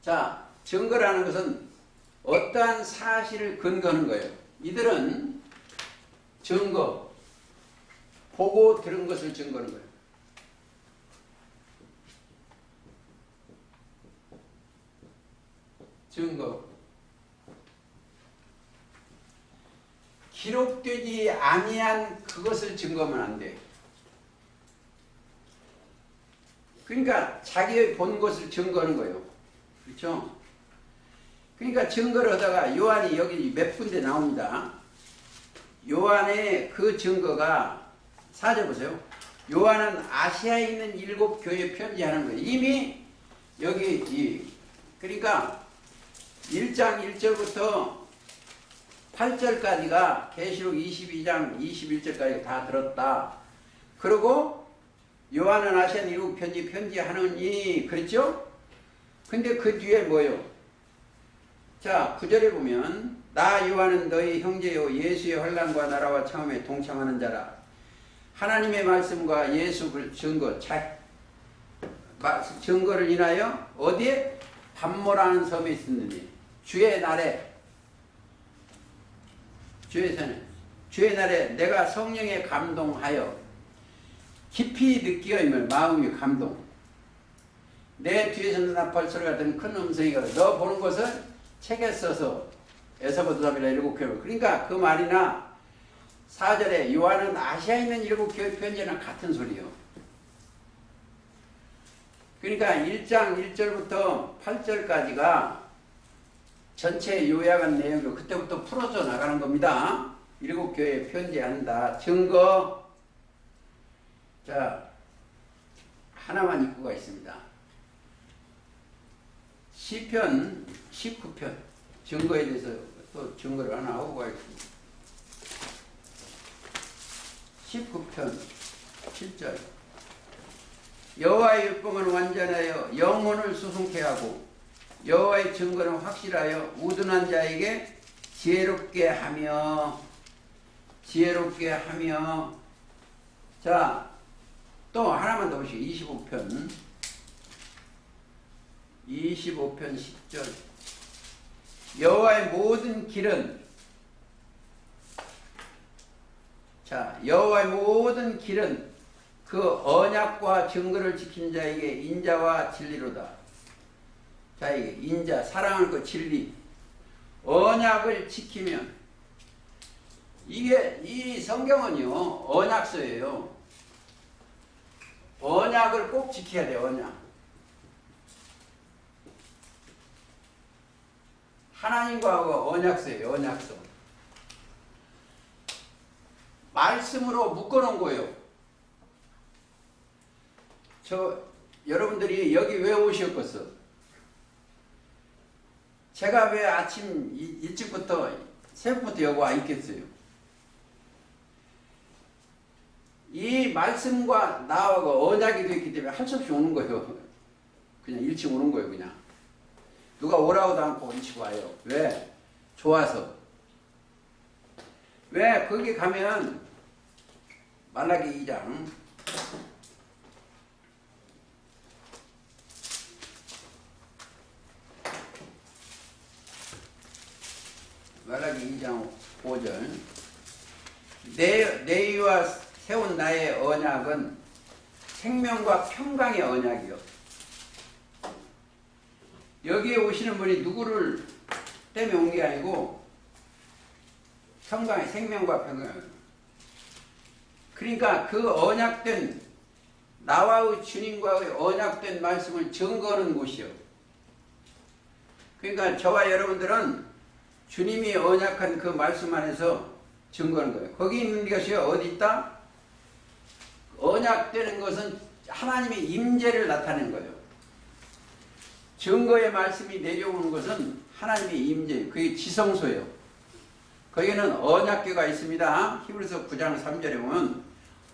자, 증거라는 것은 어떠한 사실을 근거하는 거예요. 이들은 증거, 보고 들은 것을 증거하는 거예요. 증거. 기록되지 아니한 그것을 증거하면 안 돼. 그러니까 자기의 본 것을 증거하는 거예요. 그렇죠? 그러니까 증거를 하다가 요한이 여기 몇 군데 나옵니다. 요한의 그 증거가 4절 보세요. 요한은 아시아에 있는 7 교회에 편지하는 거예요. 이미 여기 그러니까 1장 1절부터 8절까지가 계시록 22장 21절까지 다 들었다. 그리고 요한은 아시아 7 편지하느니 그랬죠? 근데 그 뒤에 뭐요? 자, 9절에 보면 나 요한은 너희 형제요 예수의 환난과 나라와 참음에 동참하는 자라. 하나님의 말씀과 예수 증거를 인하여 어디에? 반모라는 섬에 있었느니 주의 날에 내가 성령에 감동하여 깊이 느끼어임을 마음이 감동. 내 뒤에서 눈앞을 소리 같은 큰 음성이 가서 너 보는 것을 책에 써서 에서버드답이라 7 교회. 그러니까 그 말이나 4절에 요한은 아시아에 있는 7 교회 편지랑 같은 소리요. 그러니까 1장 1절부터 8절까지가 전체 요약한 내용으로 그때부터 풀어져 나가는 겁니다. 7 교회에 편지한다. 증거. 자, 하나만 입구가 있습니다. 시편 19편 증거에 대해서 또 증거를 하나 하고 가겠습니다. 19편 7절 여호와의 율법은 완전하여 영혼을 수송케 하고 여호와의 증거는 확실하여 우둔한 자에게 지혜롭게 하며 자, 또 하나만 더 보시고 25편 10절 여호와의 모든 길은 그 언약과 증거를 지킨 자에게 인자와 진리로다. 자에게 인자, 사랑을 그 진리, 언약을 지키면 이 성경은요 언약서예요. 언약을 꼭 지켜야 돼요. 언약. 하나님과 언약서예요. 언약서. 말씀으로 묶어놓은 거예요. 여러분들이 여기 왜 오셨겠어? 제가 왜 아침 일찍부터 새벽부터 여기 와 있겠어요? 이 말씀과 나하고 언약이 되었기 때문에 할 수 없이 오는 거예요. 그냥 일찍 오는 거예요. 그냥 누가 오라고도 않고 일찍 와요. 왜? 좋아서. 왜? 거기 가면 말라기 2장 말라기 2장 5절. 내 위와 세운 나의 언약은 생명과 평강의 언약이요. 여기에 오시는 분이 누구를 때문에 온 게 아니고 평강의 생명과 평강. 그러니까 그 언약된 나와의 주님과의 언약된 말씀을 증거하는 곳이요. 그러니까 저와 여러분들은 주님이 언약한 그 말씀 안에서 증거하는 거예요. 거기 있는 것이 어디 있다? 언약되는 것은 하나님의 임재를 나타내는 거예요. 증거의 말씀이 내려오는 것은 하나님의 임재, 그게 지성소예요. 거기에는 언약궤가 있습니다. 히브리서 9장 3절에 보면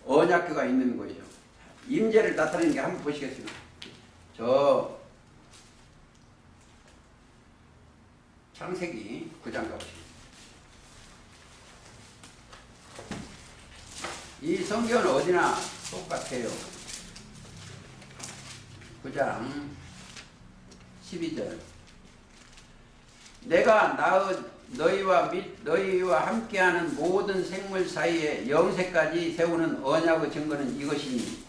언약궤가 있는 거예요. 임재를 나타내는 게 한번 보시겠습니다. 저 창세기 9장 가보시죠. 이 성경은 어디나 똑같아요. 9장 12절. 내가 낳은 너희와 함께하는 모든 생물 사이에 영세까지 세우는 언약의 증거는 이것이니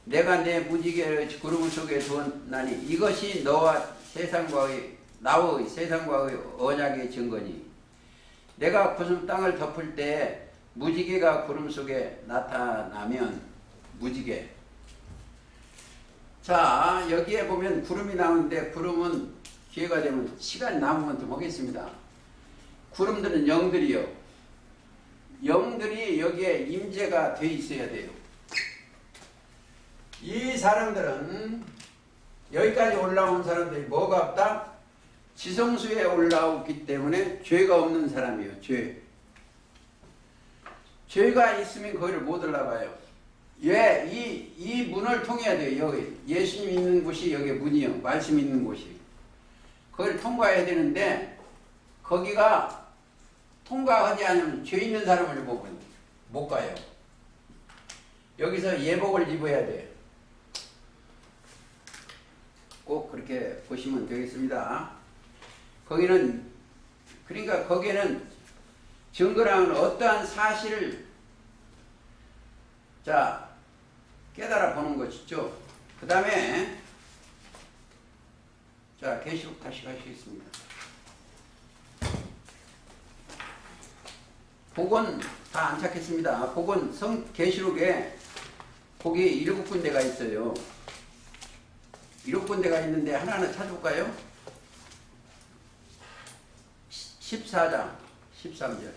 내가 내 무지개를 구름 속에 두었나니 이것이 나의 세상과의 언약의 증거니 내가 구름 땅을 덮을 때 무지개가 구름 속에 나타나면 무지개. 자, 여기에 보면 구름이 나오는데 구름은 기회가 되면 시간 남으면 좀 하겠습니다. 구름들은 영들이요. 영들이 여기에 임재가 돼 있어야 돼요. 이 사람들은 여기까지 올라온 사람들이 뭐가 없다? 지성수에 올라오기 때문에 죄가 없는 사람이에요. 죄가 있으면 거기를 못 올라가요. 왜? 이 문을 통해야 돼요. 여기 예수님 있는 곳이 여기 문이요. 말씀 있는 곳이. 거기를 통과해야 되는데 거기가 통과하지 않으면 죄 있는 사람을 보면 못 가요. 여기서 예복을 입어야 돼요. 꼭 그렇게 보시면 되겠습니다. 거기는 그러니까 거기에는 증거라는 어떠한 사실을 자 깨달아 보는 것이죠. 그 다음에 자 계시록 다시 가시겠습니다. 복은 다 안 찾겠습니다. 복은 계시록에 복이 7군데가 있어요. 7군데가 있는데 하나하나 찾아볼까요? 14장 13절.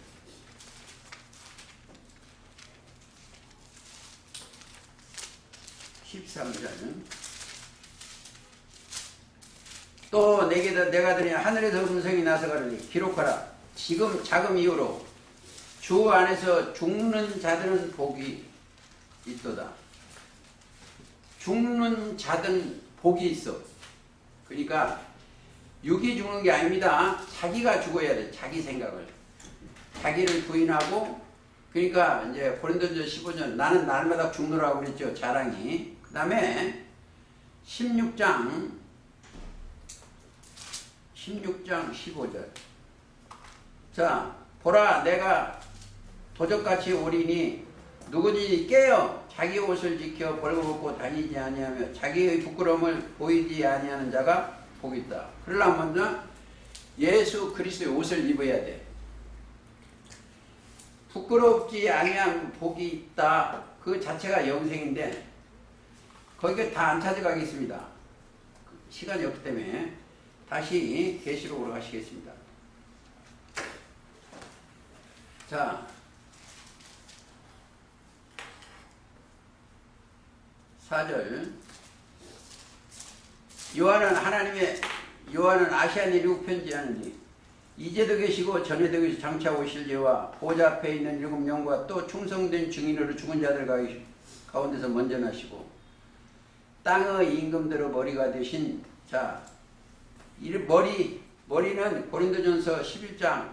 또 내가 드니 하늘에서 음성이 나서 가르니 기록하라. 지금 자금 이후로 주 안에서 죽는 자들은 복이 있도다. 죽는 자들은 복이 있어. 그러니까 육이 죽는 게 아닙니다. 자기가 죽어야 돼. 자기 생각을. 자기를 부인하고 그러니까 이제 고린도전서 15년 나는 날마다 죽노라고 그랬죠. 자랑이. 그 다음에 16장 15절. 자 보라 내가 도적같이 오리니 누구든지 깨어 자기 옷을 지켜 벌거벗고 다니지 아니하며 자기의 부끄러움을 보이지 아니하는 자가 복이 있다. 그러려면 예수 그리스도의 옷을 입어야 돼. 부끄럽지 아니한 복이 있다. 그 자체가 영생인데 거기가 다 안 찾아가겠습니다. 시간이 없기 때문에 다시 계시록으로 가시겠습니다. 자 4절. 요한은 아시아에 일곱 편지하는지 이제도 계시고 전에도 계시고 장차 오실 예와 보좌 앞에 있는 7명과 또 충성된 증인으로 죽은 자들 가운데서 먼저 나시고 땅의 임금대로 머리가 되신 자 머리는 고린도전서 11장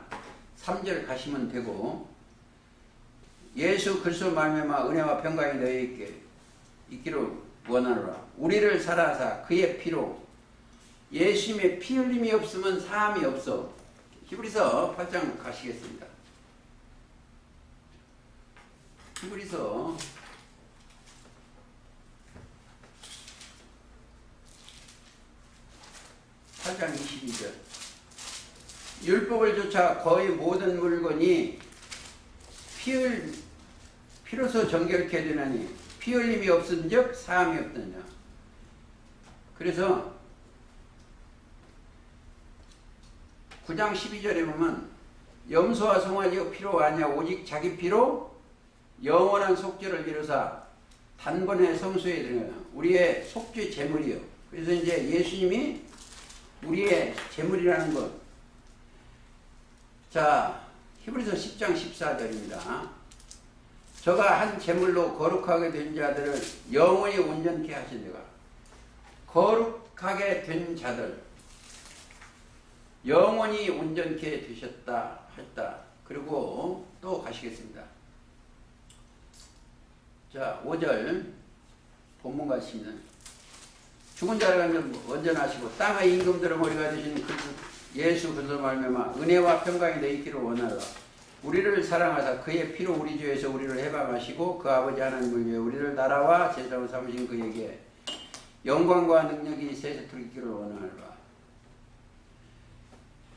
3절 가시면 되고 예수 그리스도 말미암아 은혜와 평강이 너희에게 있기를 원하노라. 우리를 살아사 그의 피로 예수님의 피 흘림이 없으면 사함이 없어. 히브리서 8장 가시겠습니다. 히브리서 8장 22절. 율법을 조차 거의 모든 물건이 피로서 정결케 되나니 피 흘림이 없은즉 사함이 없느냐. 그래서 9장 12절에 보면 염소와 송아지가 피로 아니야 오직 자기 피로 영원한 속죄를 이루사 단번에 성소에 들어가요. 우리의 속죄 제물이요. 그래서 이제 예수님이 우리의 제물이라는 것. 자, 히브리서 10장 14절입니다. 저가 한 제물로 거룩하게 된 자들을 영원히 온전케 하시니가. 거룩하게 된 자들 영원히 온전케 되셨다 했다. 그리고 또 가시겠습니다. 자, 5절 본문 가시면 죽은 자를 원전하시고 땅의 임금들의 머리가 되신 예수 그리스도 말미암아 은혜와 평강이 내 있기를 원하라. 우리를 사랑하사 그의 피로 우리 죄에서 우리를 해방하시고 그 아버지 하나님을 위해 우리를 나라와 제사로 삼으신 그에게 영광과 능력이 세세토록 있기를 원하노라.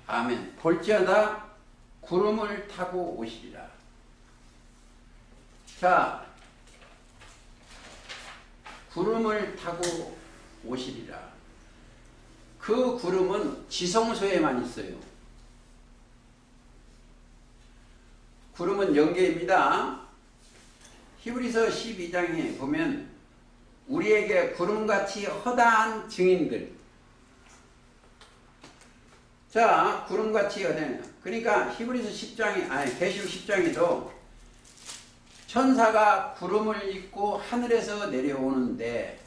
아멘. 볼지어다 구름을 타고 오시리라. 자, 구름을 타고 오시리라. 그 구름은 지성소에만 있어요. 구름은 영계입니다. 히브리서 12장에 보면 우리에게 구름같이 허다한 증인들. 자, 구름같이 허다한. 그러니까 히브리서 10장이 계시록 10장에도 천사가 구름을 입고 하늘에서 내려오는데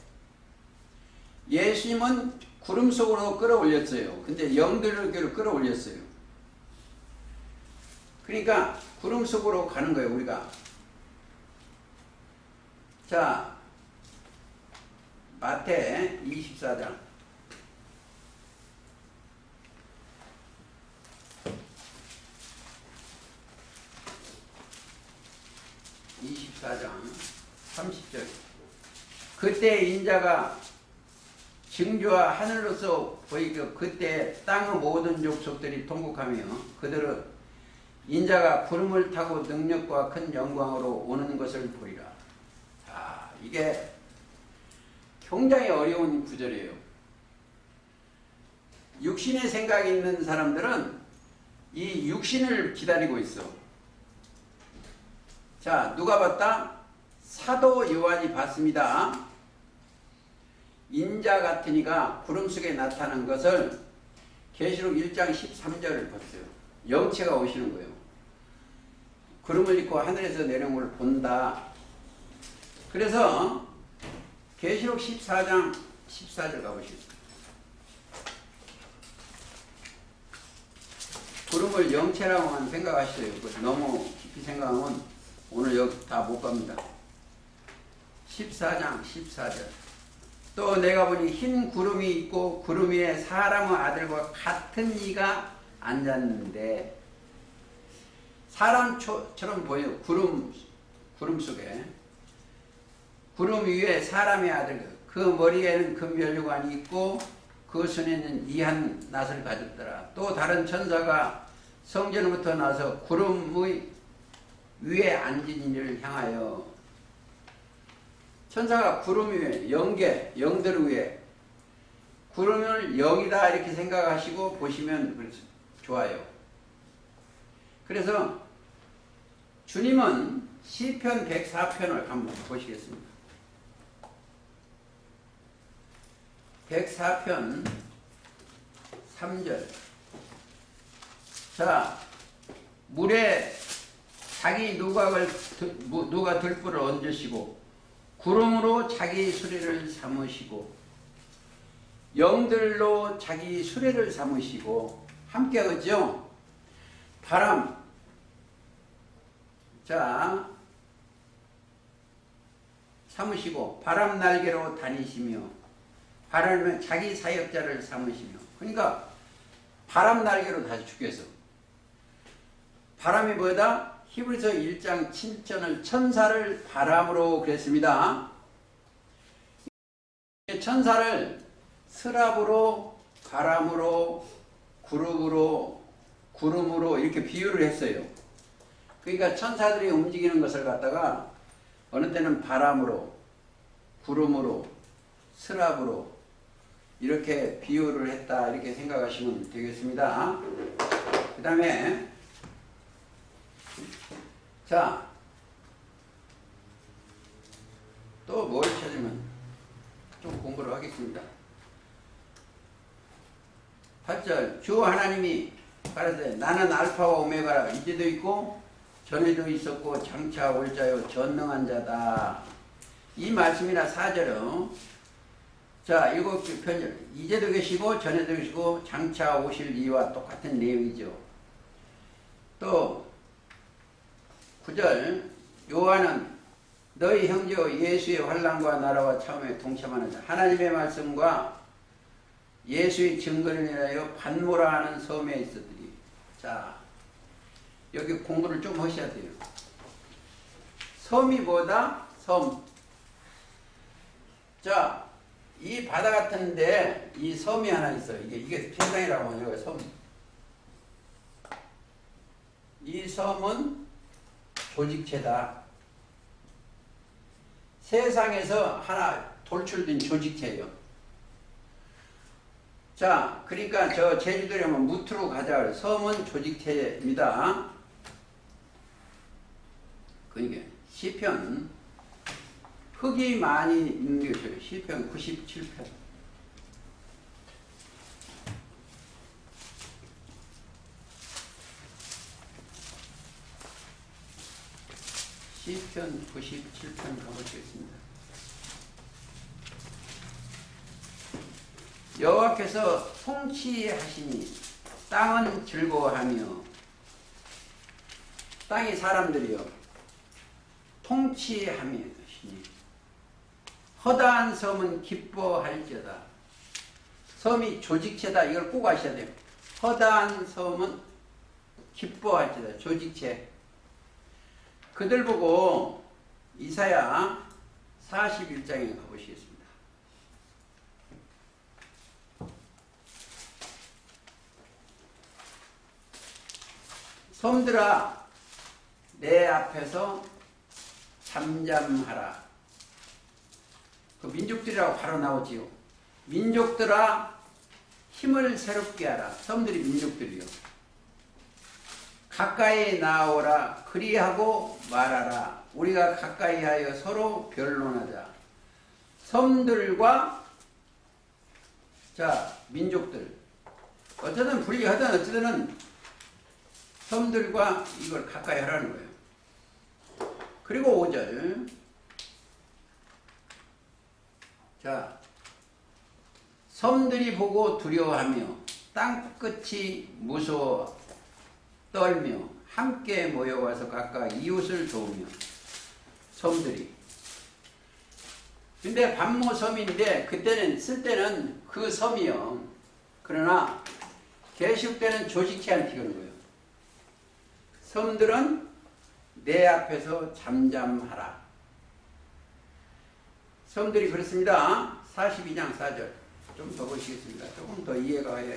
예수님은 구름 속으로 끌어올렸어요. 근데 영들을 끌어올렸어요. 그러니까 구름 속으로 가는 거예요, 우리가. 자, 마태 24장. (24장) 30절. 그때 인자가 징조와 하늘로서 보이고 그때 땅의 모든 족속들이 통곡하며 그들은 인자가 구름을 타고 능력과 큰 영광으로 오는 것을 보리라. 자, 이게 굉장히 어려운 구절이에요. 육신의 생각이 있는 사람들은 이 육신을 기다리고 있어. 자, 누가 봤다? 사도 요한이 봤습니다. 인자 같은 이가 구름 속에 나타난 것을 계시록 1장 13절을 봤어요. 영체가 오시는 거예요. 구름을 입고 하늘에서 내려온 걸 본다. 그래서 계시록 14장 14절 가보시겠습니다. 구름을 영체라고만 생각하시어요. 너무 깊이 생각하면 오늘 여기 다 못 갑니다. 14장 14절. 또 내가 보니 흰 구름이 있고 구름 위에 사람의 아들과 같은 이가 앉았는데 사람처럼 보여요. 구름 속에 구름 위에 사람의 아들, 그 머리에는 금면류관이 있고 그 손에는 이한 낫을 가졌더라. 또 다른 천사가 성전부터 나서 구름의 위에 앉은 이를 향하여. 천사가 구름 위에, 영들 위에, 구름을 영이다 이렇게 생각하시고 보시면 좋아요. 그래서 주님은 시편 104편을 한번 보시겠습니다. 104편 3절. 자, 물에 자기 누가 들불을 얹으시고 구름으로 자기 수레를 삼으시고 영들로 자기 수레를 삼으시고 함께 하죠. 바람. 자, 삼으시고 바람 날개로 다니시며 바람은 자기 사역자를 삼으시며. 그러니까 바람 날개로 다시 죽여서 바람이 뭐다? 히브리서 1장 7절을 천사를 바람으로 그랬습니다. 천사를 스랍으로, 바람으로, 구름으로 이렇게 비유를 했어요. 그러니까 천사들이 움직이는 것을 갖다가 어느 때는 바람으로, 구름으로, 스랍으로 이렇게 비유를 했다 이렇게 생각하시면 되겠습니다. 그 다음에 자, 또 뭘 찾으면 좀 공부를 하겠습니다. 8절 주 하나님이 가라사대 나는 알파와 오메가라 이제도 있고 전에도 있었고 장차 올 자요 전능한 자다. 이 말씀이나 4절은 자 7편절 이제도 계시고 전에도 계시고 장차 오실 이와 똑같은 내용이죠. 또 9절 요한은 너희 형제와 예수의 환난과 나라와 참음에 동참하는 자 하나님의 말씀과 예수의 증거를 인하여 반모라 하는 섬에 있었더니 자 여기 공부를 좀 하셔야 돼요. 섬이 뭐다? 섬. 자, 이 바다 같은데 이 섬이 하나 있어요. 이게 세상이라고 하죠. 섬. 이 섬은 조직체다. 세상에서 하나 돌출된 조직체예요. 자, 그러니까 저 제주도에 오면 무트로 가자. 섬은 조직체입니다. 그러니까 시편 흙이 많이 있는 것이에요. 시편 97편. 시편 97편 가보시겠습니다. 여호와께서 통치하시니 땅은 즐거워하며 땅이 사람들이요 통치하시니 허다한 섬은 기뻐할지어다. 섬이 조직체다. 이걸 꼭 아셔야 돼요. 허다한 섬은 기뻐할지어다. 조직체. 그들 보고 이사야 41장에 가보시겠습니다. 섬들아 내 앞에서 잠잠하라. 그 민족들이라고 바로 나오지요. 민족들아 힘을 새롭게 하라. 섬들이 민족들이요. 가까이 나오라. 그리하고 말하라. 우리가 가까이 하여 서로 변론하자. 섬들과 자 민족들 어쨌든 분리하든 어쨌든 섬들과 이걸 가까이 하라는 거예요. 그리고 5절 자 섬들이 보고 두려워하며 땅끝이 무서워 떨며 함께 모여와서 각각 이웃을 도우며 섬들이 근데 반모섬인데 그때는 쓸 때는 그 섬이요. 그러나 계시록 때는 조직체한테 그런 거예요. 섬들은 내 앞에서 잠잠하라. 섬들이 그렇습니다. 42장 4절 좀 더 보시겠습니다. 조금 더 이해가 가야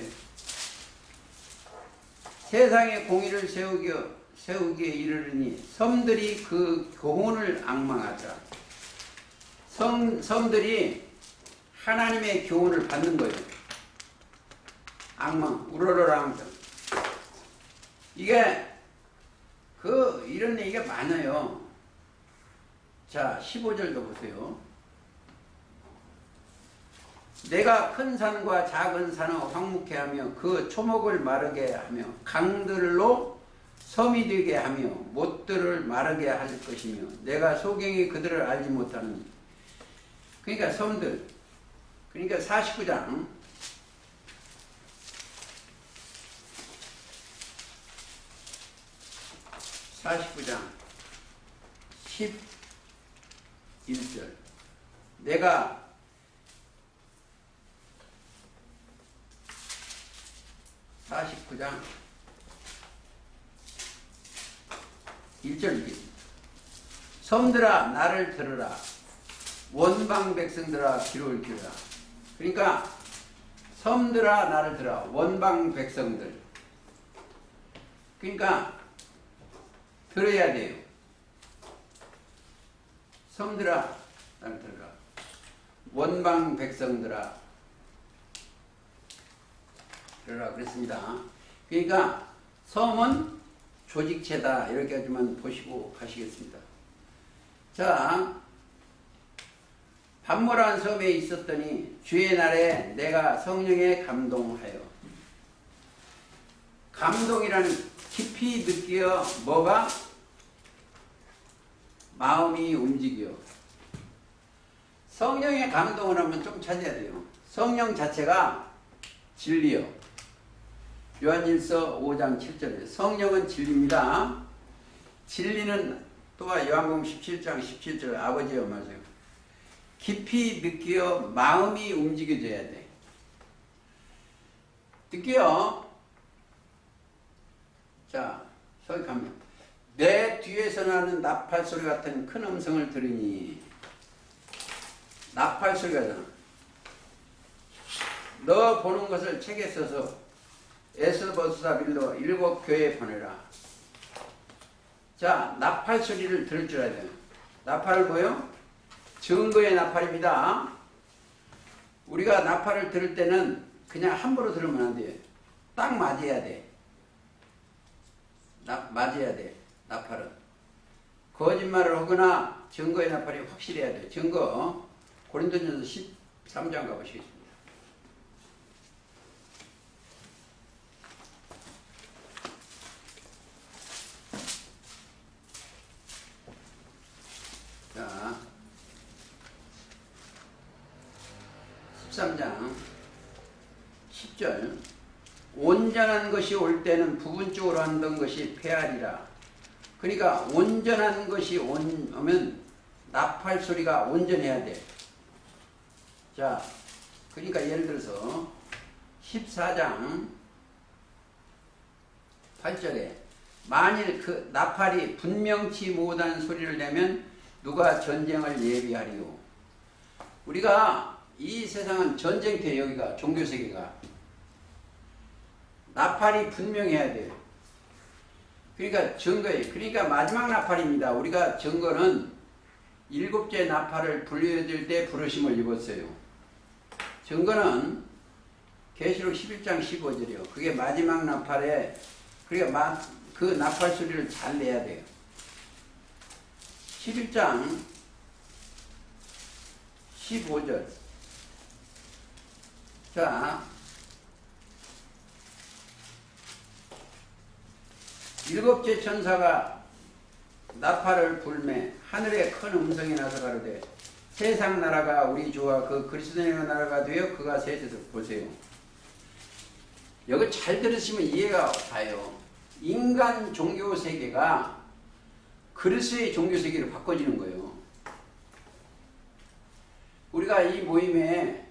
세상에 공의를 세우기에 이르르니 섬들이 그 교훈을 앙망하자. 섬들이 하나님의 교훈을 받는 거예요. 앙망, 우러러랑. 이게 이런 얘기가 많아요. 자, 15절도 보세요. 내가 큰 산과 작은 산을 황무케 하며 그 초목을 마르게 하며 강들로 섬이 되게 하며 못들을 마르게 할 것이며 내가 소경이 그들을 알지 못하는 그러니까 섬들 그러니까 49장 11절 내가 49장 1절 읽겠습니다. 섬들아 나를 들으라. 원방 백성들아 귀를 기울여라. 그러니까 섬들아 나를 들으라. 원방 백성들. 그러니까 들어야 돼요. 섬들아 나를 들으라. 원방 백성들아 들으라 그랬습니다. 그러니까 섬은 조직체다 이렇게까지만 보시고 가시겠습니다. 자, 반모란 섬에 있었더니 주의 날에 내가 성령에 감동하여. 감동이라는 깊이 느끼어 뭐가? 마음이 움직여. 성령에 감동을 하면 좀 찾아야 돼요. 성령 자체가 진리요. 요한일서 5장 7절에 성령은 진리입니다. 진리는 또한 요한복음 17장 17절 아버지의 말씀. 깊이 느끼어 마음이 움직여져야 돼. 느껴. 자, 서기 가면 내 뒤에서 나는 나팔 소리 같은 큰 음성을 들으니. 나팔 소리가 잖아. 너 보는 것을 책에 써서 에스버스다빌로 7 교회에 보내라. 자, 나팔 소리를 들을 줄 알아야 돼요. 나팔은 뭐예요? 증거의 나팔입니다. 우리가 나팔을 들을 때는 그냥 함부로 들으면 안 돼요. 딱 맞아야 돼. 맞아야 돼. 나팔은. 거짓말을 하거나 증거의 나팔이 확실해야 돼. 증거. 고린도전서 13장 가보시겠습니다. 자, 13장 10절 온전한 것이 올 때는 부분적으로 한던 것이 폐하리라. 그러니까 온전한 것이 오면 나팔 소리가 온전해야 돼. 자, 그러니까 예를 들어서 14장 8절에 만일 그 나팔이 분명치 못한 소리를 내면 누가 전쟁을 예비하리요. 우리가 이 세상은 전쟁터에 여기가 종교세계가 나팔이 분명해야 돼요. 그러니까 증거예요. 그러니까 마지막 나팔입니다. 우리가 증거는 7째 나팔을 불려드릴 때 부르심을 입었어요. 증거는 계시록 11장 15절이요. 그게 마지막 나팔에 그러니까 그 나팔 소리를 잘 내야 돼요. 11장 15절. 자, 7째 천사가 나팔을 불매 하늘에 큰 음성이 나서 가로되 세상 나라가 우리 주와 그 그리스도의 나라가 되어 그가 셋에서 보세요. 여기 잘 들으시면 이해가 가요. 인간 종교 세계가 그리스도의 종교 세계로 바꿔지는 거예요. 우리가 이 모임에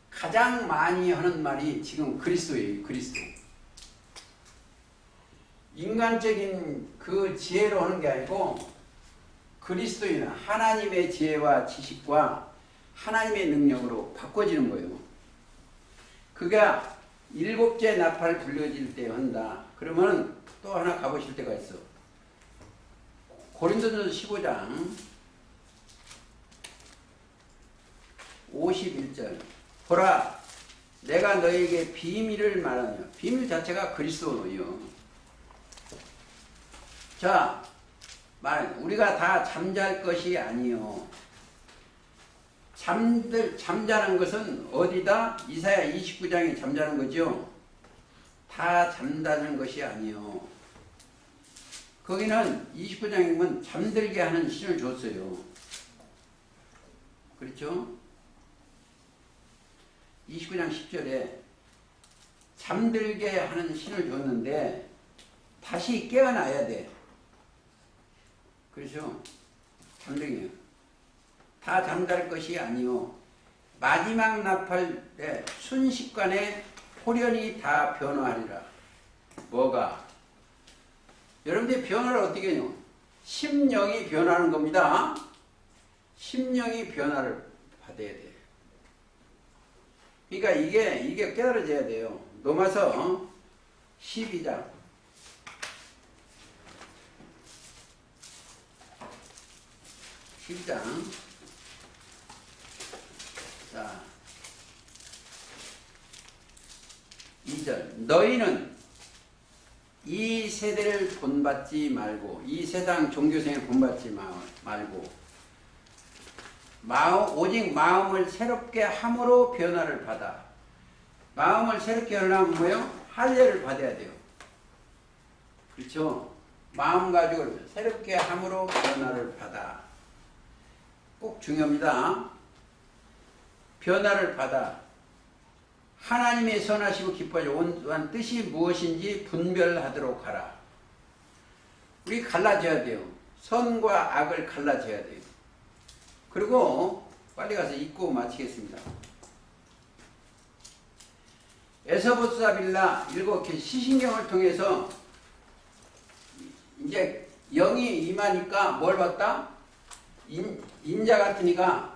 가장 많이 하는 말이 지금 그리스도예요. 그리스도. 인간적인 그 지혜로 하는 게 아니고 그리스도인 하나님의 지혜와 지식과 하나님의 능력으로 바꿔지는 거예요. 그게 7째 나팔 불려질 때 한다. 그러면 또 하나 가보실 때가 있어. 고린도전서 15장 51절. 보라, 내가 너에게 비밀을 말하며. 비밀 자체가 그리스도예요. 자, 우리가 다 잠잘 것이 아니요. 잠자는 것은 어디다? 이사야 29장에 잠자는 거죠. 다 잠자는 것이 아니요. 거기는 29장이면 잠들게 하는 신을 줬어요. 그렇죠? 29장 10절에 잠들게 하는 신을 줬는데 다시 깨어나야 돼. 그렇죠? 잠들게요. 다 잠잘 것이 아니요. 마지막 나팔 때 순식간에 호련히 다 변화하리라. 뭐가? 여러분들이 변화를 어떻게 해요? 심령이 변하는 겁니다. 심령이 변화를 받아야 돼. 그러니까 이게 깨달아져야 돼요. 로마서 12장. 자, 2절. 너희는 이 세대를 본받지 말고, 이 세상 종교생을 본받지 말고, 오직 마음을 새롭게 함으로 변화를 받아. 마음을 새롭게 하려면 뭐요? 할례를 받아야 돼요. 그렇죠? 마음가짐을 새롭게 함으로 변화를 받아. 꼭 중요합니다. 변화를 받아. 하나님의 선하시고 기뻐하시고 온전한 뜻이 무엇인지 분별하도록 하라. 우리 갈라져야 돼요. 선과 악을 갈라져야 돼요. 그리고 빨리 가서 읽고 마치겠습니다. 에서부스와 빌라 7개 시신경을 통해서 이제 영이 임하니까 뭘 봤다? 인자 같으니까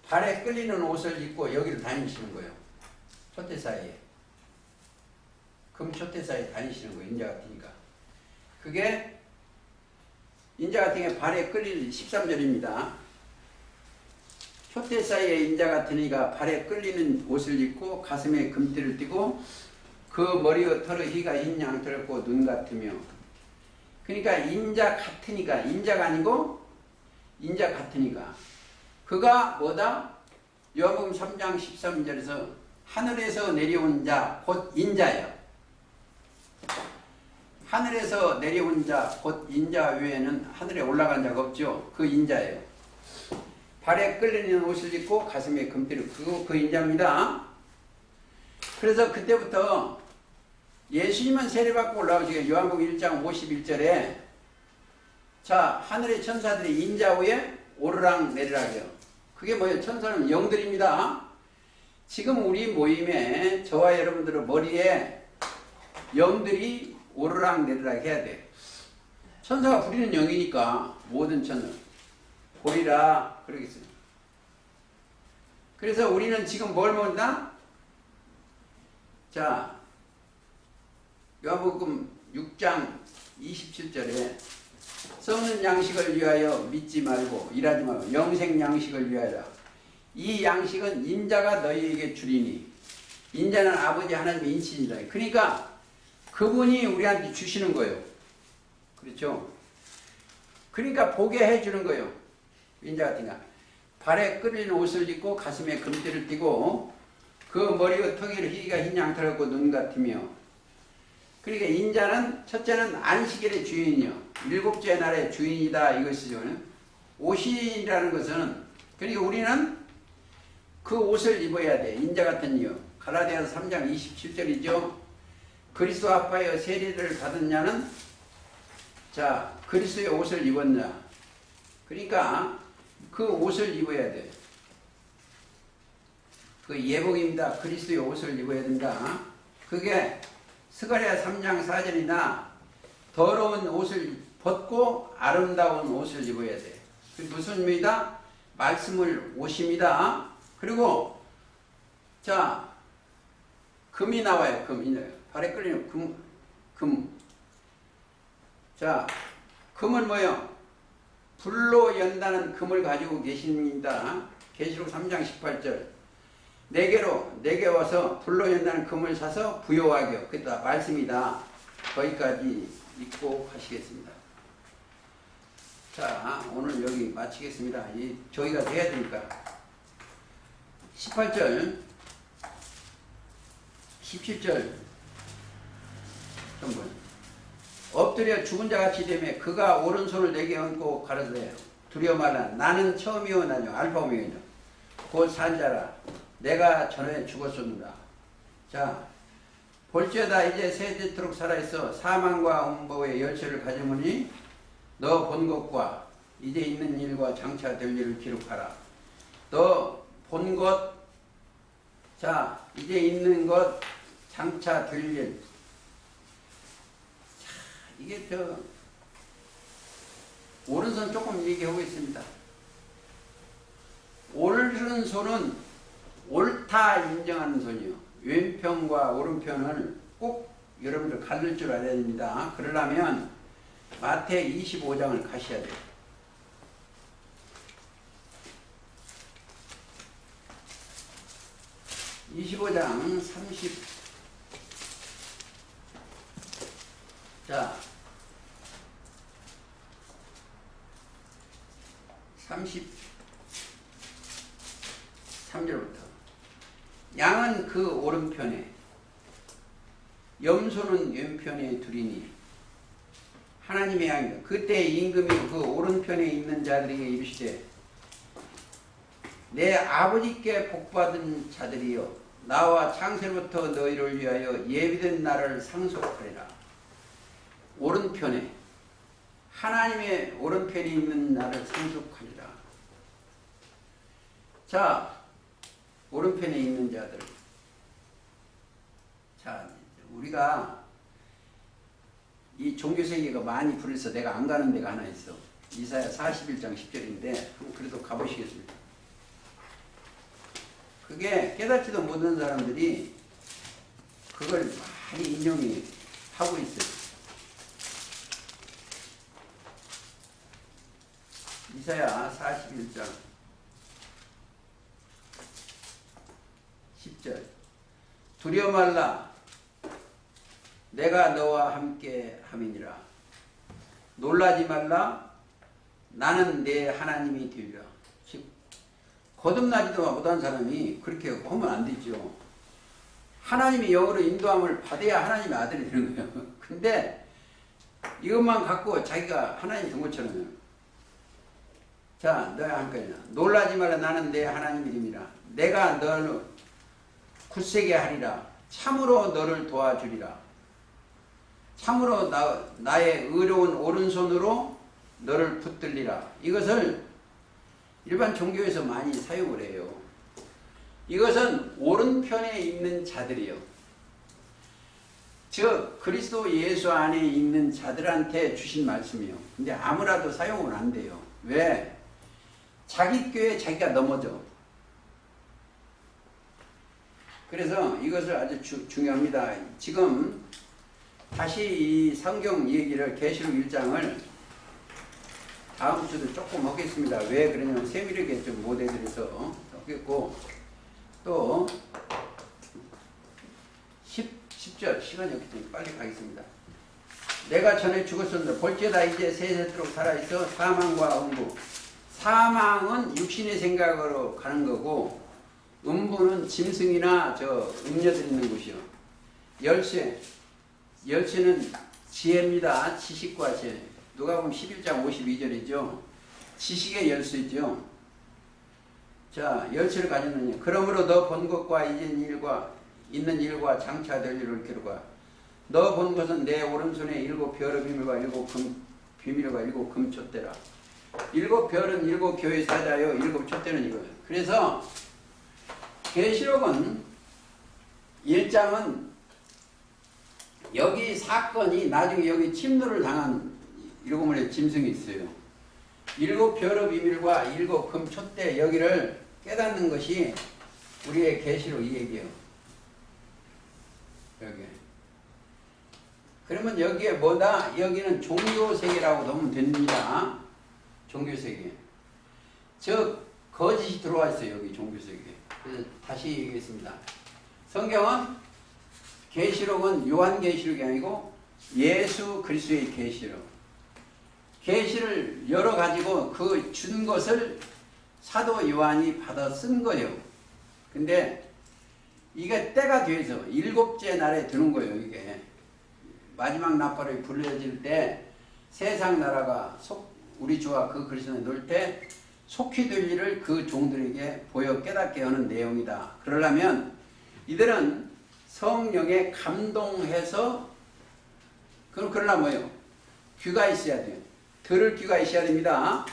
발에 끌리는 옷을 입고 여기를 다니시는 거예요. 초대 사이에. 금초대 사이에 다니시는 거예요. 인자 같으니까. 그게 인자 같으니까 발에 끌리는 13절입니다. 초대 사이에 인자 같으니까 발에 끌리는 옷을 입고 가슴에 금띠를 띠고 그 머리와 털의 희가 흰 양털을 입고 눈 같으며. 그러니까 인자 같으니까, 인자가 아니고 인자 같으니까. 그가 뭐다? 요한복음 3장 13절에서 하늘에서 내려온 자 곧 인자야. 하늘에서 내려온 자 곧 인자 외에는 하늘에 올라간 자가 없죠. 그 인자예요. 발에 끌리는 옷을 입고 가슴에 금띠를 그 인자입니다. 그래서 그때부터 예수님은 세례받고 올라오시게 요한복음 1장 51절에 자 하늘의 천사들이 인자 위에 오르락 내리락 해요. 그게 뭐예요? 천사는 영들입니다. 지금 우리 모임에 저와 여러분들의 머리에 영들이 오르락 내리락 해야 돼. 천사가 부리는 영이니까 모든 천은 보리라 그러겠어요. 그래서 우리는 지금 뭘 먹나? 자 요한복음 6장 27절에 썩는 양식을 위하여 믿지 말고 일하지 말고 영생 양식을 위하여. 이 양식은 인자가 너희에게 주리니 인자는 아버지 하나님의 인친이다. 그러니까 그분이 우리한테 주시는 거예요. 그렇죠? 그러니까 보게 해주는 거예요. 인자 같으니까 발에 끌리는 옷을 입고 가슴에 금띠를 띠고 그 머리와 턱에 희가 흰 양털을 입고 눈 같으며. 그러니까 인자는 첫째는 안식일의 주인이요 7째 날의 주인이다 이것이죠. 옷이라는 것은 그러니까 우리는 그 옷을 입어야 돼. 인자 같은 이요. 갈라디아서 3장 27절이죠. 그리스도 아파하여 세례를 받은 자는 자 그리스도의 옷을 입었냐. 그러니까 그 옷을 입어야 돼. 그 예복입니다. 그리스도의 옷을 입어야 된다. 그게 스가랴 3장 4절이나 더러운 옷을 벗고 아름다운 옷을 입어야 돼. 무슨 의미다? 말씀을 옷입니다. 그리고 자 금이 나와요. 금이 발에 끌리는 금. 자 금은 뭐요? 불로 연다는 금을 가지고 계십니다. 계시록 3장 18절. 내게 와서 불로 연다는 금을 사서 부여하게. 그게 다 말씀이다. 거기까지 읽고 하시겠습니다. 자, 오늘 여기 마치겠습니다. 저희가 돼야 되니까. 18절, 17절. 전부. 엎드려 죽은 자같이 되며 그가 오른손을 내게 얹고 가라사대 두려워 말라. 나는 처음이요 나뇨 알파 오메가니라. 곧 산 자라. 내가 전에 죽었었노라. 자, 볼지어다 이제 세대토록 살아있어 사망과 음보의 열쇠를 가져오니 너 본 것과 이제 있는 일과 장차 될 일을 기록하라. 너 본 것, 자 이제 있는 것, 장차 될 일. 자, 이게 오른손 조금 얘기하고 있습니다. 오른손은 옳다 인정하는 손이요. 왼편과 오른편을 꼭 여러분들 가릴 줄 알아야 됩니다. 그러려면 마태 25장을 가셔야 돼요. (25장) 30. 자, 33절부터. 양은 그 오른편에, 염소는 왼편에 두리니 하나님의 양이다. 그때 임금이 그 오른편에 있는 자들에게 이르시되 내 아버지께 복받은 자들이여 나와 창세로부터 너희를 위하여 예비된 날을 상속하리라. 오른편에, 하나님의 오른편에 있는 나를 상속하리라. 자, 오른편에 있는 자들. 자, 우리가 이 종교세계가 많이 불려서 내가 안 가는 데가 하나 있어. 이사야 41장 10절인데 그래도 가보시겠습니다. 그게 깨닫지도 못하는 사람들이 그걸 많이 인용이 하고 있어요. 이사야 41장 10절. 두려워 말라. 내가 너와 함께 함이니라. 놀라지 말라. 나는 내 하나님이 되리라. 즉 거듭나지도 못한 사람이 그렇게 하면 안 되죠. 하나님이 영으로 인도함을 받아야 하나님의 아들이 되는 거예요. 근데 이것만 갖고 자기가 하나님 된 것처럼, 자, 너야 함께 놀라지 말라. 나는 내 하나님이 됨이라. 내가 너를 굳세게 하리라. 참으로 너를 도와주리라. 참으로 나의 의로운 오른손으로 너를 붙들리라. 이것을 일반 종교에서 많이 사용을 해요. 이것은 오른편에 있는 자들이요. 즉 그리스도 예수 안에 있는 자들한테 주신 말씀이요. 근데 아무라도 사용은 안 돼요. 왜? 자기 꾀에 자기가 넘어져. 그래서 이것을 아주 중요합니다. 지금 다시 이 성경 얘기를 계시록 1장을 다음 주도 조금 하겠습니다. 왜 그러냐면 세밀하게 좀 못 해드려서 하겠고, 또 10절 시간이 없기 때문에 빨리 가겠습니다. 내가 전에 죽었었는데 볼지어다 이제 세세토록 살아있어 사망과 음부. 사망은 육신의 생각으로 가는 거고, 음부는 짐승이나 저 음녀들 있는 곳이요. 열쇠는 지혜입니다. 지식과 지혜. 누가 보면 11장 52절이죠. 지식의 열쇠죠. 자, 열쇠를 가졌느냐. 그러므로 너 본 것과 있는 일과 장차 될 일을 기록하. 너 본 것은 내 오른손에 7 별의 비밀과 7 비밀과 7 금촛대라. 7 별은 7 교회 사자요. 7 촛대는 이거예요. 그래서 계시록은 1장은 여기 사건이 나중에 여기 침노를 당한 7마리의 짐승이 있어요. 7 별의 비밀과 7 금촛대, 여기를 깨닫는 것이 우리의 계시록 이 얘기예요. 여기. 그러면 여기에 뭐다? 여기는 종교세계라고 보면 됩니다. 종교세계. 즉 거짓이 들어와 있어요. 여기 종교세계. 그래서 다시 얘기했습니다. 성경은 계시록은 요한계시록이 아니고 예수 그리스도의 계시록. 계시를 열어 가지고 그 준 것을 사도 요한이 받아 쓴 거예요. 근데 이게 때가 돼서 7째 날에 드는 거예요. 이게 마지막 나팔이 불려질 때 세상 나라가 우리 주와 그 그리스도에 놓을 때 속히 될 일을 그 종들에게 보여 깨닫게 하는 내용이다. 그러려면 이들은 성령에 감동해서, 그러나 뭐예요? 귀가 있어야 돼요. 들을 귀가 있어야 됩니다.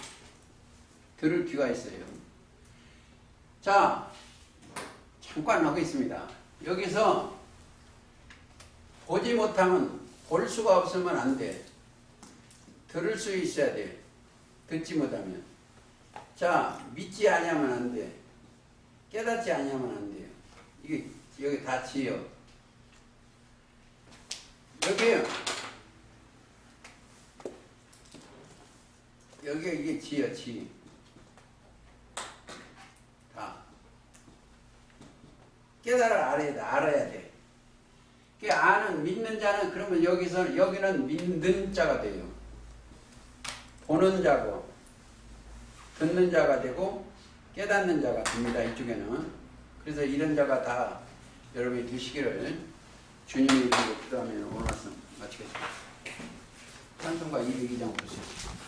들을 귀가 있어요. 자, 잠깐 하겠습니다. 여기서 보지 못하면 볼 수가 없으면 안 돼. 들을 수 있어야 돼. 듣지 못하면. 자, 믿지 아니하면 안 돼. 깨닫지 아니하면 안 돼요. 이게 여기 다 지요. 여기요. 여기 이게 지요, 지. 다. 알아야 돼. 그 아는 믿는 자는 그러면 여기는 믿는 자가 돼요. 보는 자고 듣는 자가 되고 깨닫는 자가 됩니다. 이쪽에는. 그래서 이런 자가 다 여러분이 되시기를 주님의 이름으로 기도하며 오늘 말씀 마치겠습니다. 찬송가 202장 보세요.